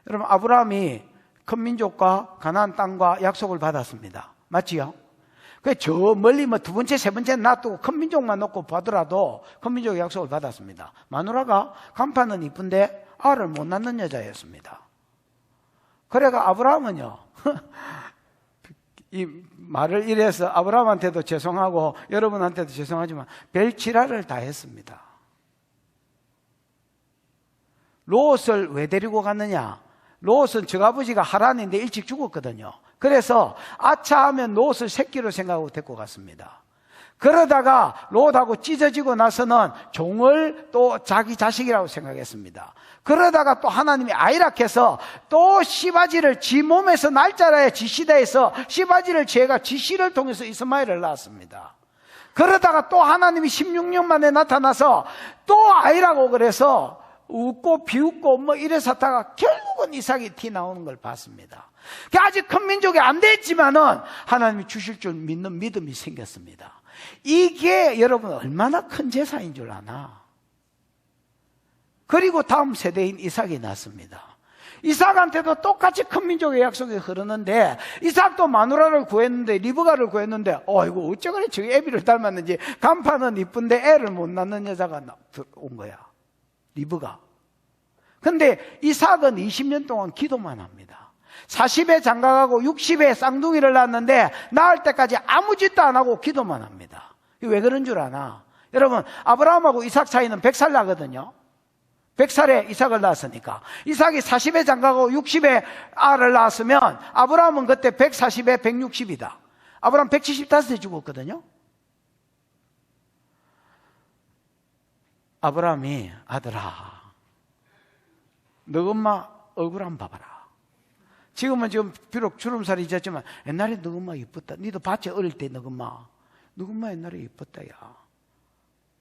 여러분 아브라함이 큰 민족과 가나안 땅과 약속을 받았습니다. 맞지요? 저 멀리 두 번째, 세 번째 놔두고 큰 민족만 놓고 보더라도 큰 민족의 약속을 받았습니다. 마누라가 간판은 이쁜데 알을 못 낳는 여자였습니다. 그래가 아브라함은요, 이 말을 이래서 아브라함한테도 죄송하고 여러분한테도 죄송하지만 별지랄을 다 했습니다. 롯을 왜 데리고 갔느냐? 롯은 저 아버지가 하란인데 일찍 죽었거든요. 그래서 아차 하면 롯을 새끼로 생각하고 데리고 갔습니다. 그러다가 롯하고 찢어지고 나서는 종을 또 자기 자식이라고 생각했습니다. 그러다가 또 하나님이 아이락해서 또 씨바지를 지 몸에서 날짜라에 지 시대에서 씨바지를 제가 지 씨를 통해서 이스마엘을 낳았습니다. 그러다가 또 하나님이 16년 만에 나타나서 또 아이라고 그래서 웃고 비웃고 뭐 이래서 하다가 결국은 이삭이 티 나오는 걸 봤습니다. 아직 큰 민족이 안 됐지만은 하나님이 주실 줄 믿는 믿음이 생겼습니다. 이게 여러분 얼마나 큰 제사인 줄 아나? 그리고 다음 세대인 이삭이 났습니다. 이삭한테도 똑같이 큰 민족의 약속이 흐르는데 이삭도 마누라를 구했는데 리브가를 구했는데 이거 어째 그래 저기 애비를 닮았는지 간판은 이쁜데 애를 못 낳는 여자가 온 거야. 리브가. 근데 이삭은 20년 동안 기도만 합니다. 40에 장가가고 60에 쌍둥이를 낳았는데 낳을 때까지 아무 짓도 안 하고 기도만 합니다. 왜 그런 줄 아나? 여러분 아브라함하고 이삭 차이는 100살 나거든요. 100살에 이삭을 낳았으니까 이삭이 40에 장가가고 60에 알을 낳았으면 아브라함은 그때 140에 160이다. 아브라함 175에 죽었거든요. 아브라함이 아들아 너 엄마 얼굴 한번 봐봐라. 지금은 비록 주름살이 있었지만 옛날에 너 엄마 이뻤다. 니도 봤지 어릴 때 너 엄마 옛날에 이뻤다. 야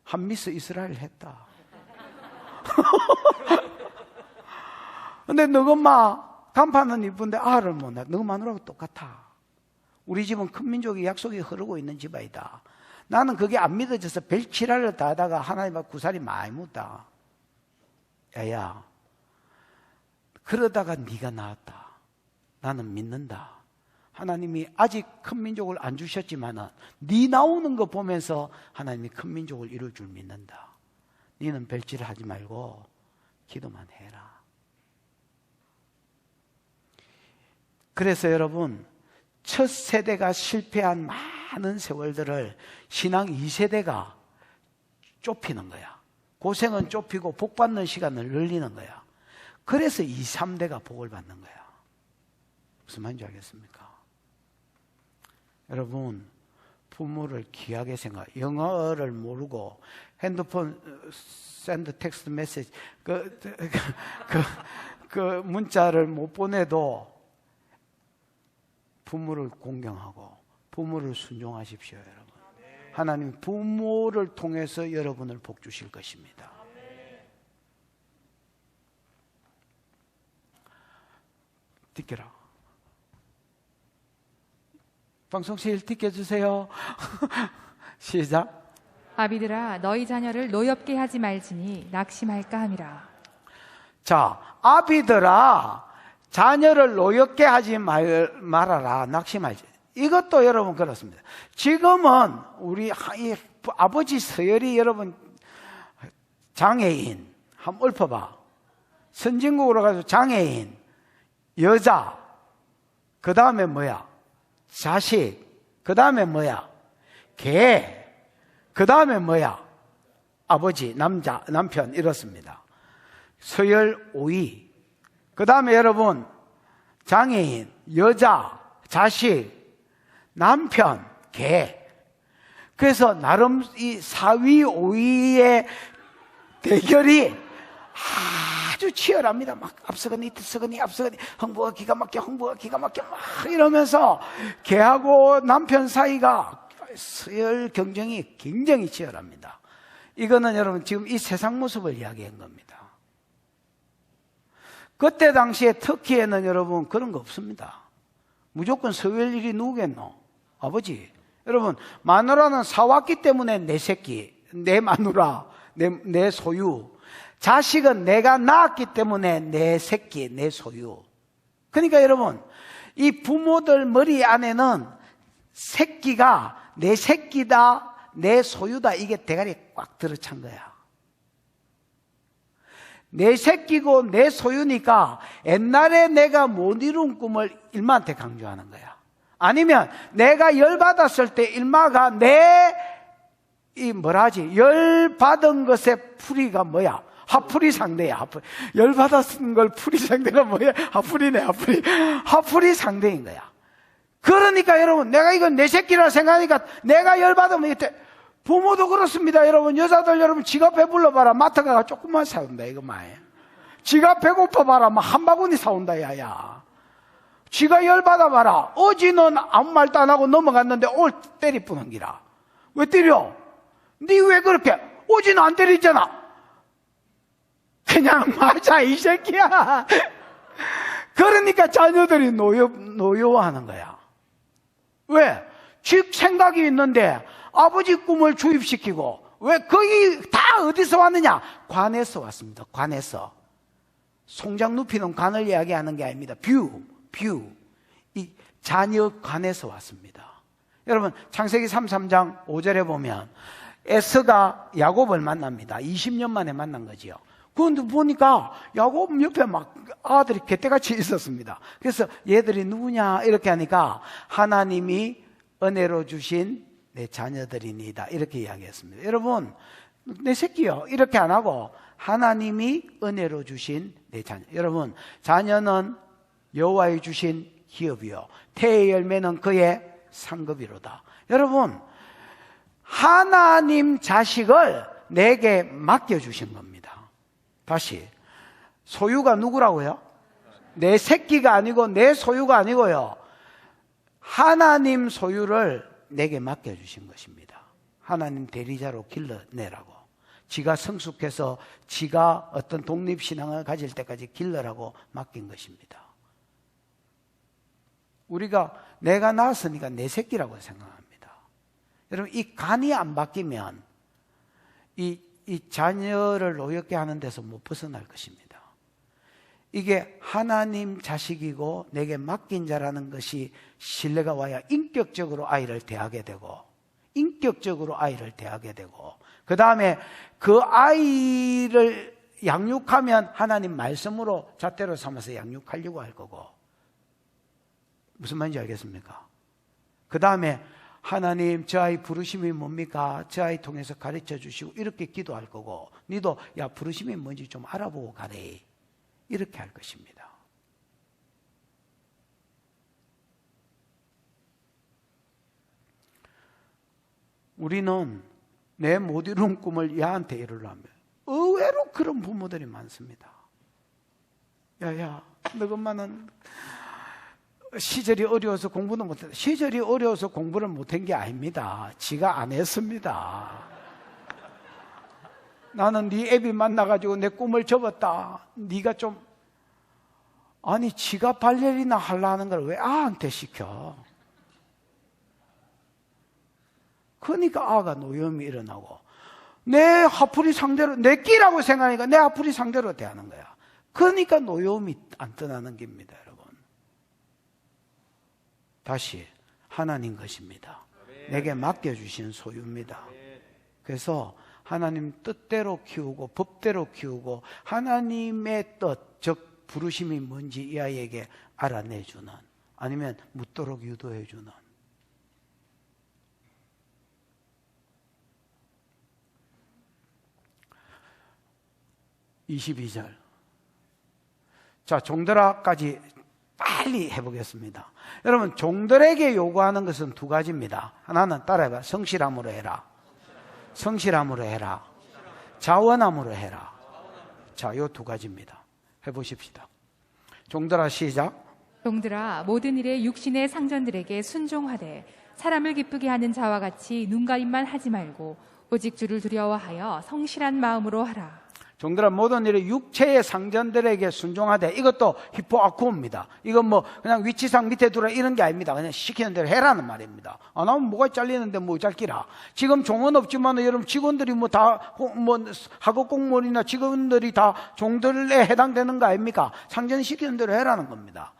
한미스 이스라엘 했다. 근데 너 엄마 간판은 이쁜데 알을 못 낳아. 너 마누라하고 똑같아. 우리 집은 큰 민족의 약속이 흐르고 있는 집아이다. 나는 그게 안 믿어져서 별치라를 다 하다가 하나님 앞 구살이 많이 묻다. 야야 그러다가 네가 나왔다. 나는 믿는다. 하나님이 아직 큰 민족을 안 주셨지만은 네 나오는 거 보면서 하나님이 큰 민족을 이룰 줄 믿는다. 너는 별짓을 하지 말고 기도만 해라. 그래서 여러분 첫 세대가 실패한 많은 세월들을 신앙 2세대가 좁히는 거야. 고생은 좁히고 복 받는 시간을 늘리는 거야. 그래서 2, 3대가 복을 받는 거야. 무슨 말인지 알겠습니까? 여러분 부모를 귀하게 생각. 영어를 모르고 핸드폰 샌드 텍스트 메시지 그 문자를 못 보내도 부모를 공경하고 부모를 순종하십시오, 여러분. 하나님 부모를 통해서 여러분을 복 주실 것입니다. 듣게라. 방송 제일 듣게 해주세요. 시작.
아비들아 너희 자녀를 노엽게 하지 말지니 낙심할까 함이라.
자, 아비들아 자녀를 노엽게 하지 말아라. 낙심하지. 이것도 여러분 그렇습니다. 지금은 우리 아버지 서열이 여러분 장애인 한번 읊어봐. 선진국으로 가서 장애인 여자 그 다음에 뭐야? 자식 그 다음에 뭐야? 개 그 다음에 뭐야? 아버지 남편 이렇습니다. 서열 5위 그 다음에 여러분 장애인 여자 자식 남편 개. 그래서 나름 이 4위 5위의 대결이 아주 치열합니다. 막 앞서거니 뒤서거니 앞서거니 흥부가 기가 막혀 막 이러면서 개하고 남편 사이가 서열 경쟁이 굉장히 치열합니다. 이거는 여러분 지금 이 세상 모습을 이야기한 겁니다. 그때 당시에 터키에는 여러분 그런 거 없습니다. 무조건 서열 1위 누구겠노? 아버지. 여러분 마누라는 사왔기 때문에 내 새끼, 내 마누라, 내 소유. 자식은 내가 낳았기 때문에 내 새끼, 내 소유. 그러니까 여러분 이 부모들 머리 안에는 새끼가 내 새끼다, 내 소유다 이게 대가리에 꽉 들어찬 거야. 내 새끼고 내 소유니까 옛날에 내가 못 이룬 꿈을 일마한테 강조하는 거야. 아니면 내가 열받았을 때 일마가 열받은 것의 풀이가 뭐야? 화풀이 상대야. 화풀이. 열받았은 걸 풀이 상대가 뭐야? 화풀이네, 화풀이. 화풀이 상대인 거야. 그러니까 여러분, 내가 이건 내 새끼라 생각하니까 내가 열받으면 이때 부모도 그렇습니다. 여러분, 여자들 여러분 지갑 배불러봐라. 마트 가가 조금만 사온다 이거 마에. 지가 배고파봐라. 한 바구니 사온다 야야. 지가 열받아봐라. 어제는 아무 말도 안 하고 넘어갔는데 오늘 때리뿐한 기라. 왜 때려? 니 왜 그렇게? 어제는 안 때리잖아. 그냥 맞아 이 새끼야. 그러니까 자녀들이 노여워하는 거야. 왜? 즉 생각이 있는데 아버지 꿈을 주입시키고, 왜 거기 다 어디서 왔느냐? 관에서 왔습니다. 관에서. 송장 눕히는 관을 이야기하는 게 아닙니다. 뷰. 이 자녀 관에서 왔습니다. 여러분, 창세기 33장 5절에 보면 에서가 야곱을 만납니다. 20년 만에 만난 거지요. 그런데 보니까 야곱 옆에 막 아들이 개떼같이 있었습니다. 그래서 얘들이 누구냐 이렇게 하니까 하나님이 은혜로 주신 내 자녀들이니다 이렇게 이야기했습니다. 여러분, 내 새끼요 이렇게 안 하고 하나님이 은혜로 주신 내 자녀. 여러분, 자녀는 여호와의 주신 기업이요 태의 열매는 그의 상급이로다. 여러분, 하나님 자식을 내게 맡겨주신 겁니다. 다시, 소유가 누구라고요? 내 새끼가 아니고 내 소유가 아니고요, 하나님 소유를 내게 맡겨주신 것입니다. 하나님 대리자로 길러내라고, 지가 성숙해서 지가 어떤 독립신앙을 가질 때까지 길러라고 맡긴 것입니다. 우리가 내가 낳았으니까 내 새끼라고 생각합니다. 여러분, 이 간이 안 바뀌면 이 자녀를 노엽게 하는 데서 못 벗어날 것입니다. 이게 하나님 자식이고 내게 맡긴 자라는 것이 신뢰가 와야 인격적으로 아이를 대하게 되고, 그 다음에 그 아이를 양육하면 하나님 말씀으로 잣대로 삼아서 양육하려고 할 거고, 무슨 말인지 알겠습니까? 그 다음에 하나님, 저 아이 부르심이 뭡니까? 저 아이 통해서 가르쳐 주시고 이렇게 기도할 거고, 니도 야 부르심이 뭔지 좀 알아보고 가래, 이렇게 할 것입니다. 우리는 내 못 이룬 꿈을 얘한테 이루려면 의외로 그런 부모들이 많습니다. 야야, 너 엄마는 시절이 어려워서 공부는 못했다. 시절이 어려워서 공부를 못한 게 아닙니다. 지가 안 했습니다. 나는 네 애비 만나가지고 내 꿈을 접었다. 네가 좀, 아니 지가 발레리나 하려는 걸 왜 아한테 시켜? 그러니까 아가 노염이 일어나고, 내 하풀이 상대로, 내 끼라고 생각하니까 내 하풀이 상대로 대하는 거야. 그러니까 노염이 안 떠나는 겁니다. 다시, 하나님 것입니다. 내게 맡겨주신 소유입니다. 그래서 하나님 뜻대로 키우고 법대로 키우고 하나님의 뜻, 즉 부르심이 뭔지 이 아이에게 알아내주는, 아니면 묻도록 유도해주는. (22절) 자, 종들아까지 빨리 해보겠습니다. 여러분, 종들에게 요구하는 것은 두 가지입니다. 하나는 따라해봐. 성실함으로 해라. 성실함으로 해라. 자원함으로 해라. 자, 요 두 가지입니다. 해보십시다. 종들아, 시작.
종들아, 모든 일에 육신의 상전들에게 순종하되 사람을 기쁘게 하는 자와 같이 눈가림만 하지 말고 오직 주를 두려워하여 성실한 마음으로 하라. 종들아, 모든 일에 육체의 상전들에게 순종하되, 이것도 히포아쿠입니다. 이건 뭐 그냥 위치상 밑에 두라 이런 게 아닙니다. 그냥 시키는 대로 해라는 말입니다. 안 하면 뭐가 잘리는데 뭐 잘기라. 지금 종은 없지만 여러분 직원들이 뭐 다 학업 공무원이나 직원들이 다 종들에 해당되는 거 아닙니까? 상전 시키는 대로 해라는 겁니다.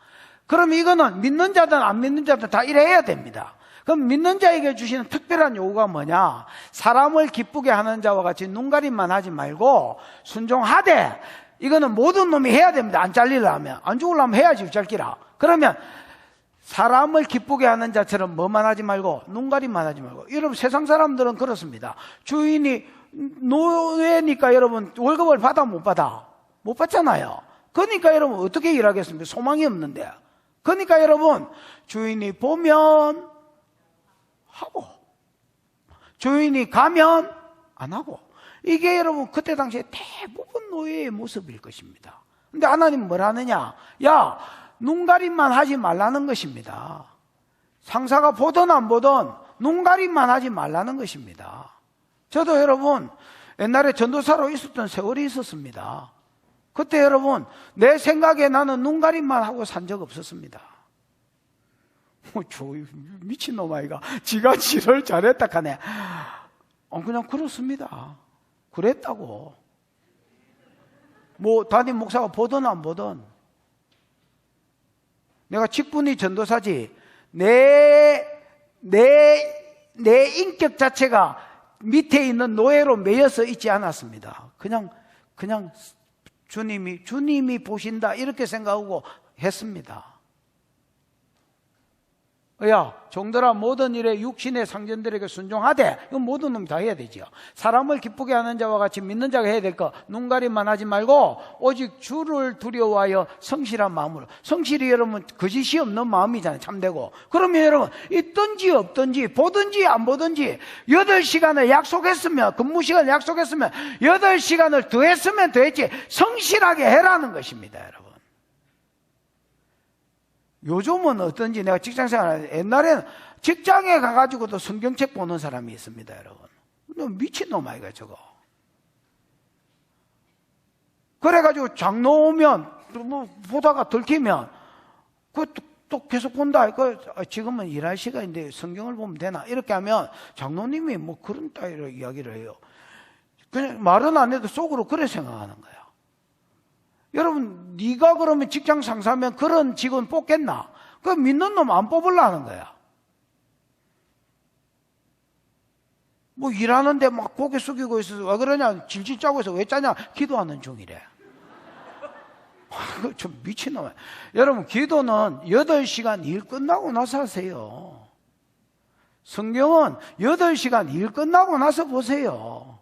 그럼 이거는 믿는 자든 안 믿는 자든 다 이래야 됩니다. 그럼 믿는 자에게 주시는 특별한 요구가 뭐냐? 사람을 기쁘게 하는 자와 같이 눈가림만 하지 말고 순종하되, 이거는 모든 놈이 해야 됩니다. 안 잘리려면, 안 죽으려면 해야지 잘기라. 그러면 사람을 기쁘게 하는 자처럼 뭐만 하지 말고 눈가림만 하지 말고. 여러분, 세상 사람들은 그렇습니다. 주인이 노예니까 여러분 월급을 받아 못 받아? 못 받잖아요. 그러니까 여러분 어떻게 일하겠습니까? 소망이 없는데.
그러니까 여러분, 주인이 보면 하고, 주인이 가면 안 하고, 이게 여러분 그때 당시에 대부분 노예의 모습일 것입니다. 근데 하나님은 뭘 하느냐? 야, 눈가림만 하지 말라는 것입니다. 상사가 보든 안 보든 눈가림만 하지 말라는 것입니다. 저도 여러분 옛날에 전도사로 있었던 세월이 있었습니다. 그때 여러분 내 생각에 나는 눈가림만 하고 산 적 없었습니다. 저 미친놈 아이가 지가 지를 잘했다 하네. 그냥 그렇습니다. 그랬다고. 뭐 담임 목사가 보든 안 보든 내가 직분이 전도사지 내 인격 자체가 밑에 있는 노예로 매여서 있지 않았습니다. 그냥 주님이 보신다 이렇게 생각하고 했습니다. 야, 종들아 모든 일에 육신의 상전들에게 순종하되, 이건 모든 놈이 다 해야 되지요. 사람을 기쁘게 하는 자와 같이 믿는 자가 해야 될 거, 눈가림만 하지 말고 오직 주를 두려워하여 성실한 마음으로. 성실이 여러분 거짓이 없는 마음이잖아요. 참되고. 그러면 여러분 있든지 없든지 보든지 안 보든지 8시간을 약속했으면, 근무 시간을 약속했으면 8시간을 더했으면 더했지 성실하게 해라는 것입니다. 여러분, 요즘은 어떤지 내가 직장생활 옛날에는 직장에 가가지고도 성경책 보는 사람이 있습니다. 여러분, 미친놈 아이가 저거. 그래가지고 장로 오면 뭐 보다가 들키면 또 계속 본다. 지금은 일할 시간인데 성경을 보면 되나 이렇게 하면 장로님이 뭐 그런 따위로 이야기를 해요. 그냥 말은 안 해도 속으로 그래 생각하는 거야. 여러분, 네가 그러면 직장 상사면 그런 직원 뽑겠나? 그 믿는 놈 안 뽑으려는 거야. 뭐 일하는데 막 고개 숙이고 있어서 왜 그러냐? 질질 짜고 있어. 왜 짜냐? 기도하는 중이래. 좀 미친놈이야. 여러분, 기도는 8시간 일 끝나고 나서 하세요. 성경은 8시간 일 끝나고 나서 보세요.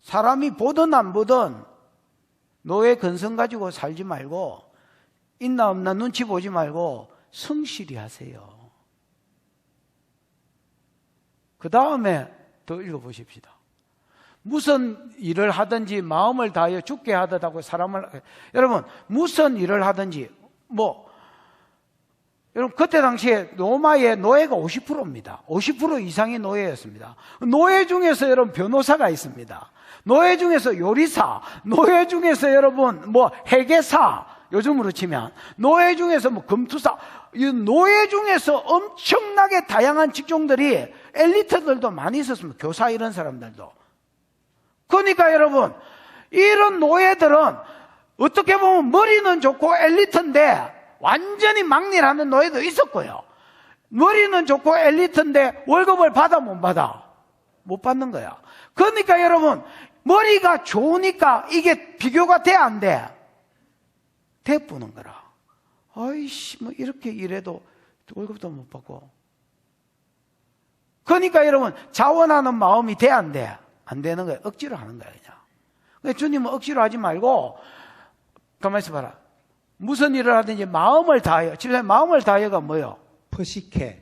사람이 보든 안 보든 노예 근성 가지고 살지 말고 있나 없나 눈치 보지 말고 성실히 하세요. 그 다음에 더 읽어보십시다. 무슨 일을 하든지 마음을 다하여 죽게 하듯하고 사람을, 여러분 무슨 일을 하든지 여러분 그때 당시에 로마의 노예가 50%입니다. 50% 이상이 노예였습니다. 노예 중에서 여러분 변호사가 있습니다. 노예 중에서 요리사, 노예 중에서 여러분 회계사, 요즘으로 치면 노예 중에서 검투사, 이 노예 중에서 엄청나게 다양한 직종들이 엘리트들도 많이 있었습니다. 교사 이런 사람들도. 그러니까 여러분 이런 노예들은 어떻게 보면 머리는 좋고 엘리트인데 완전히 막일하는 노예도 있었고요. 머리는 좋고 엘리트인데 월급을 받아 못 받아? 못 받는 거야. 그러니까 여러분 머리가 좋으니까 이게 비교가 돼 안 돼? 돼 보는 거라. 아이씨 뭐 이렇게 일해도 월급도 못 받고. 그러니까 여러분 자원하는 마음이 돼 안 돼? 안 되는 거야. 억지로 하는 거야 그냥. 그러니까 주님은 억지로 하지 말고 가만히 있어봐라. 무슨 일을 하든지 마음을 다하여. 집사님 마음을 다하여가 뭐예요? 푸시케.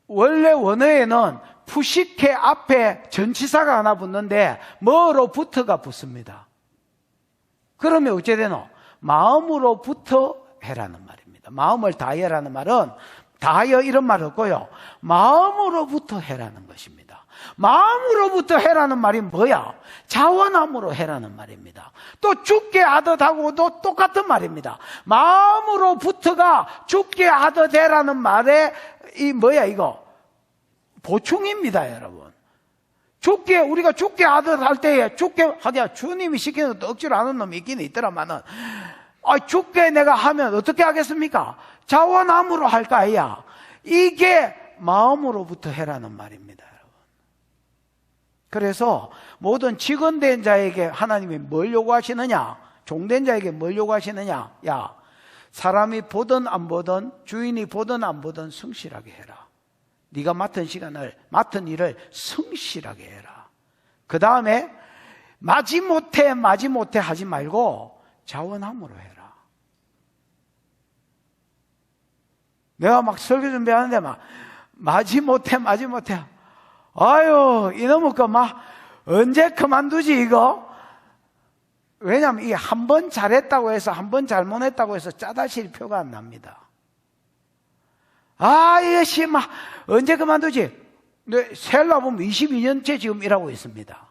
원래 원어에는 푸시케 앞에 전치사가 하나 붙는데 뭐로부터가 붙습니다. 그러면 어째 되노? 마음으로부터 해라는 말입니다. 마음을 다하여라는 말은 다하여 이런 말 없고요. 마음으로부터 해라는 것입니다. 마음으로부터 해라는 말이 뭐야? 자원함으로 해라는 말입니다. 또 죽게 하듯 하고도 똑같은 말입니다. 마음으로부터가 죽게 하듯 해라는 말에 이거 보충입니다, 여러분. 우리가 죽게 하듯 할 때에 죽게 하냐, 주님이 시키는 것도 억지로 하는 놈이 있긴 있더라마는, 죽게 내가 하면 어떻게 하겠습니까? 자원함으로 할까 해야. 이게 마음으로부터 해라는 말입니다, 여러분. 그래서 모든 직원된 자에게 하나님이 뭘 요구하시느냐? 종된 자에게 뭘 요구하시느냐? 야, 사람이 보든 안 보든 주인이 보든 안 보든 성실하게 해라. 네가 맡은 일을 성실하게 해라. 그 다음에 마지못해 하지 말고 자원함으로 해라. 내가 막 설교 준비하는데 막 마지못해 아유 이놈의 거 막 언제 그만두지 이거. 왜냐하면 이게 한 번 잘했다고 해서 한 번 잘못했다고 해서 짜다실 표가 안 납니다. 아 이것이 막 언제 그만두지. 근데 셀라 보면 22년째 지금 일하고 있습니다.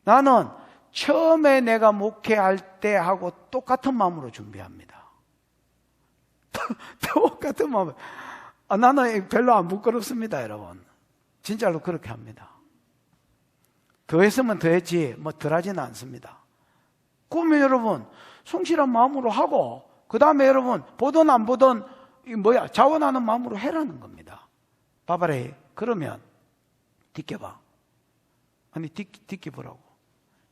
나는 처음에 내가 목회할 때 하고 똑같은 마음으로 준비합니다. 똑같은 마음. 나는 별로 안 부끄럽습니다, 여러분. 진짜로 그렇게 합니다. 더 했으면 더 했지, 뭐 덜 하지는 않습니다. 그러면 여러분, 성실한 마음으로 하고, 그 다음에 여러분, 보든 안 보든, 자원하는 마음으로 해라는 겁니다. 봐봐라. 그러면, 뒷겨봐. 아니, 뒷겨보라고.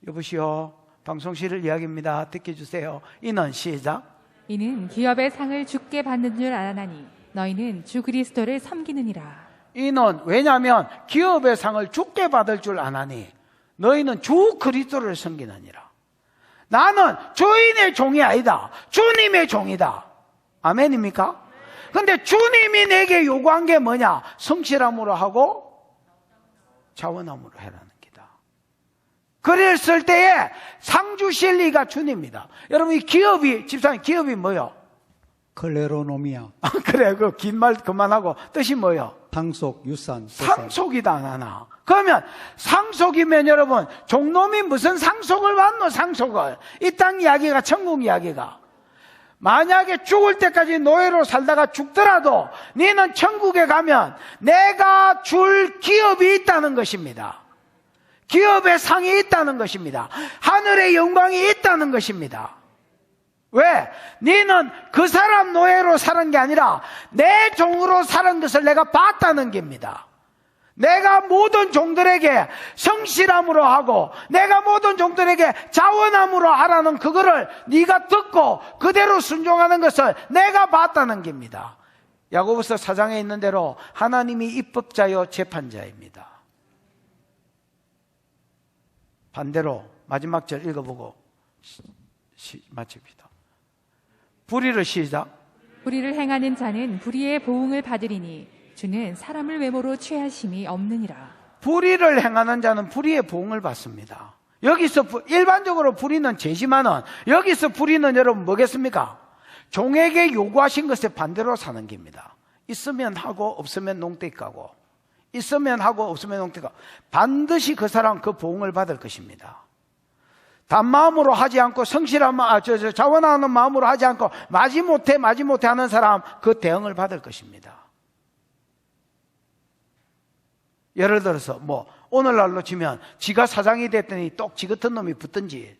여보시오, 방송실을 이야기입니다. 뒷겨주세요. 이는 시작.
이는 기업의 상을 주께 받는 줄 아나니 너희는 주 그리스도를 섬기느니라.
이는 왜냐하면 기업의 상을 주께 받을 줄 아나니 너희는 주 그리스도를 섬기느니라. 나는 주인의 종이 아니다. 주님의 종이다. 아멘입니까? 근데 주님이 내게 요구한 게 뭐냐? 성실함으로 하고 자원함으로 해라는 기다. 그랬을 때에 상 주실 리가 주님입니다. 여러분 이 기업이, 집사님 기업이 뭐요?
클레로노미아.
그래 그 긴 말 그만하고 뜻이 뭐요?
상속, 유산,
상속이다 나나. 그러면 상속이면 여러분 종놈이 무슨 상속을 받노? 상속을 이 땅 이야기가 천국 이야기가 만약에 죽을 때까지 노예로 살다가 죽더라도 너는 천국에 가면 내가 줄 기업이 있다는 것입니다. 기업의 상이 있다는 것입니다. 하늘의 영광이 있다는 것입니다. 왜? 너는 그 사람 노예로 사는 게 아니라 내 종으로 사는 것을 내가 봤다는 겁니다. 내가 모든 종들에게 성실함으로 하고 내가 모든 종들에게 자원함으로 하라는 그거를 네가 듣고 그대로 순종하는 것을 내가 봤다는 겁니다. 야고보서 4장에 있는 대로 하나님이 입법자요 재판자입니다. 반대로 마지막 절 읽어보고 마칩시다. 불의를 시작.
불의를 행하는 자는 불의의 보응을 받으리니 주는 사람을 외모로 취하심이 없느니라.
불의를 행하는 자는 불의의 보응을 받습니다. 여기서 일반적으로 불의는 죄지만은 여기서 불의는 여러분 뭐겠습니까? 종에게 요구하신 것에 반대로 사는 겁니다. 있으면 하고 없으면 농떼 까고 있으면 하고 없으면 농떼 까고 반드시 그 사람 그 보응을 받을 것입니다. 단마음으로 하지 않고 성실한 자원하는 마음으로 하지 않고 마지못해 하는 사람 그 대응을 받을 것입니다. 예를 들어서 뭐 오늘날로 치면 지가 사장이 됐더니 똑 지 같은 놈이 붙든지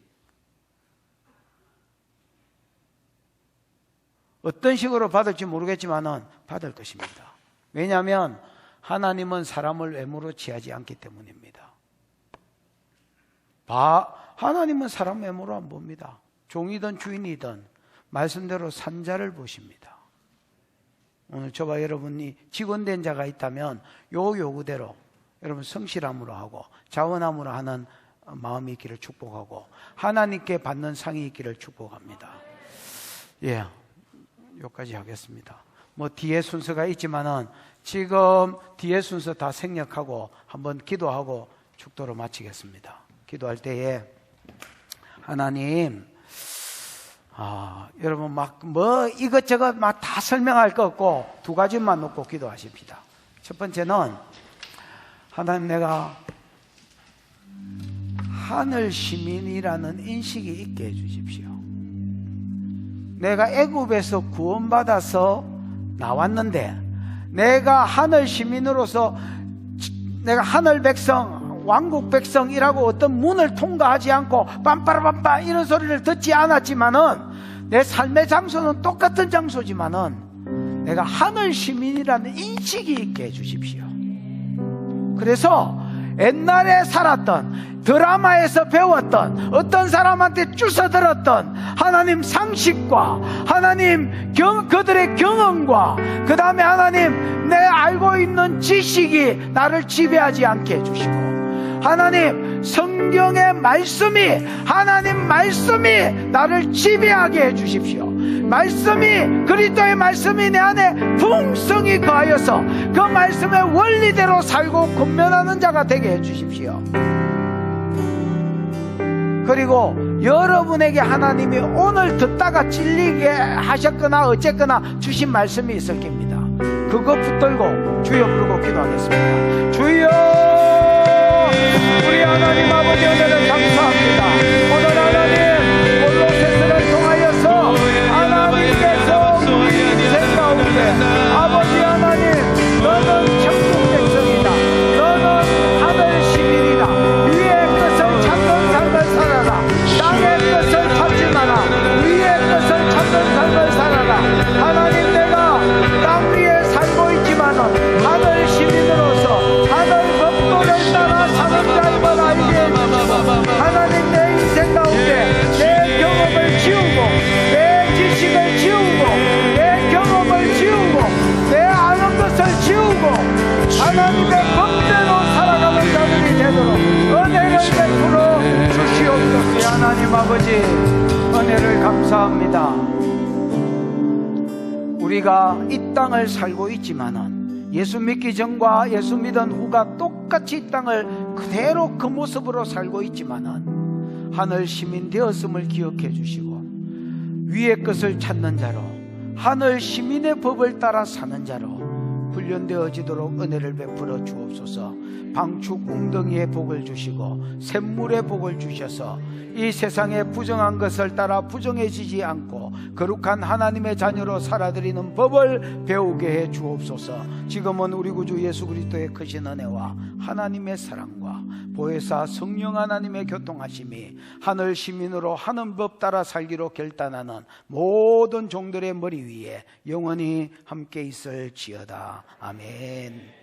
어떤 식으로 받을지 모르겠지만은 받을 것입니다. 왜냐하면 하나님은 사람을 외모로 취하지 않기 때문입니다. 하나님은 사람 외모로 안 봅니다. 종이든 주인이든 말씀대로 산자를 보십니다. 오늘 저와 여러분이 직원된 자가 있다면 요 요구대로 여러분 성실함으로 하고 자원함으로 하는 마음이 있기를 축복하고 하나님께 받는 상이 있기를 축복합니다. 예, 여기까지 하겠습니다. 뭐 뒤에 순서가 있지만은 지금 뒤에 순서 다 생략하고 한번 기도하고 축도로 마치겠습니다. 기도할 때에 하나님, 여러분 막 뭐 이것저것 막 다 설명할 거 없고 두 가지만 놓고 기도하십시다. 첫 번째는 하나님 내가 하늘 시민이라는 인식이 있게 해주십시오. 내가 애굽에서 구원받아서 나왔는데 내가 하늘 시민으로서 내가 하늘 백성 왕국 백성이라고 어떤 문을 통과하지 않고 빰빠라빰빠 이런 소리를 듣지 않았지만은 내 삶의 장소는 똑같은 장소지만은 내가 하늘 시민이라는 인식이 있게 해주십시오. 그래서 옛날에 살았던 드라마에서 배웠던 어떤 사람한테 주워 들었던 하나님 상식과 하나님 그들의 경험과 그 다음에 하나님, 내 알고 있는 지식이 나를 지배하지 않게 해주시고, 하나님, 성경의 말씀이, 하나님 말씀이 나를 지배하게 해주십시오. 말씀이, 그리스도의 말씀이 내 안에 풍성히 거하여서 그 말씀의 원리대로 살고 권면하는 자가 되게 해주십시오. 그리고 여러분에게 하나님이 오늘 듣다가 찔리게 하셨거나 어쨌거나 주신 말씀이 있을 겁니다. 그거 붙들고 주여 부르고 기도하겠습니다. 주여, 우리 하나님 아버지 은혜를 감사합니다. 오늘 하나님 골로새서를 통하여서 하나님께서 우리 인생 가운데 아버지 하나님, 너는 천국 백성이다, 너는 하늘 시민이다, 위의 것을 찾는 삶을 살아라, 땅의 것을 찾지 마라, 위의 것을 찾는 삶을 살아라. 하나님, 내가 땅 위에 살고 있지만은 하늘 시민으로서 하늘 법도를 따라 사는 자임을 알게 해주시고, 하나님, 내 인생 가운데 내 경험을 지우고, 내 지식을 지우고, 내 경험을 지우고, 내 아는 것을 지우고 하나님의 법대로 살아가는 자들이 되도록 은혜를 베풀어 주시옵소서. 하나님 아버지, 은혜를 감사합니다. 우리가 이 땅을 살고 있지만은 예수 믿기 전과 예수 믿은 후가 똑같이 이 땅을 그대로 그 모습으로 살고 있지만은 하늘 시민 되었음을 기억해 주시고, 위의 것을 찾는 자로, 하늘 시민의 법을 따라 사는 자로 훈련되어지도록 은혜를 베풀어 주옵소서. 방축 웅덩이의 복을 주시고 샘물의 복을 주셔서 이 세상의 부정한 것을 따라 부정해지지 않고 거룩한 하나님의 자녀로 살아드리는 법을 배우게 해 주옵소서. 지금은 우리 구주 예수 그리스도의 크신 은혜와 하나님의 사랑과 보혜사 성령 하나님의 교통하심이 하늘 시민으로 하는 법 따라 살기로 결단하는 모든 종들의 머리 위에 영원히 함께 있을지어다. 아멘.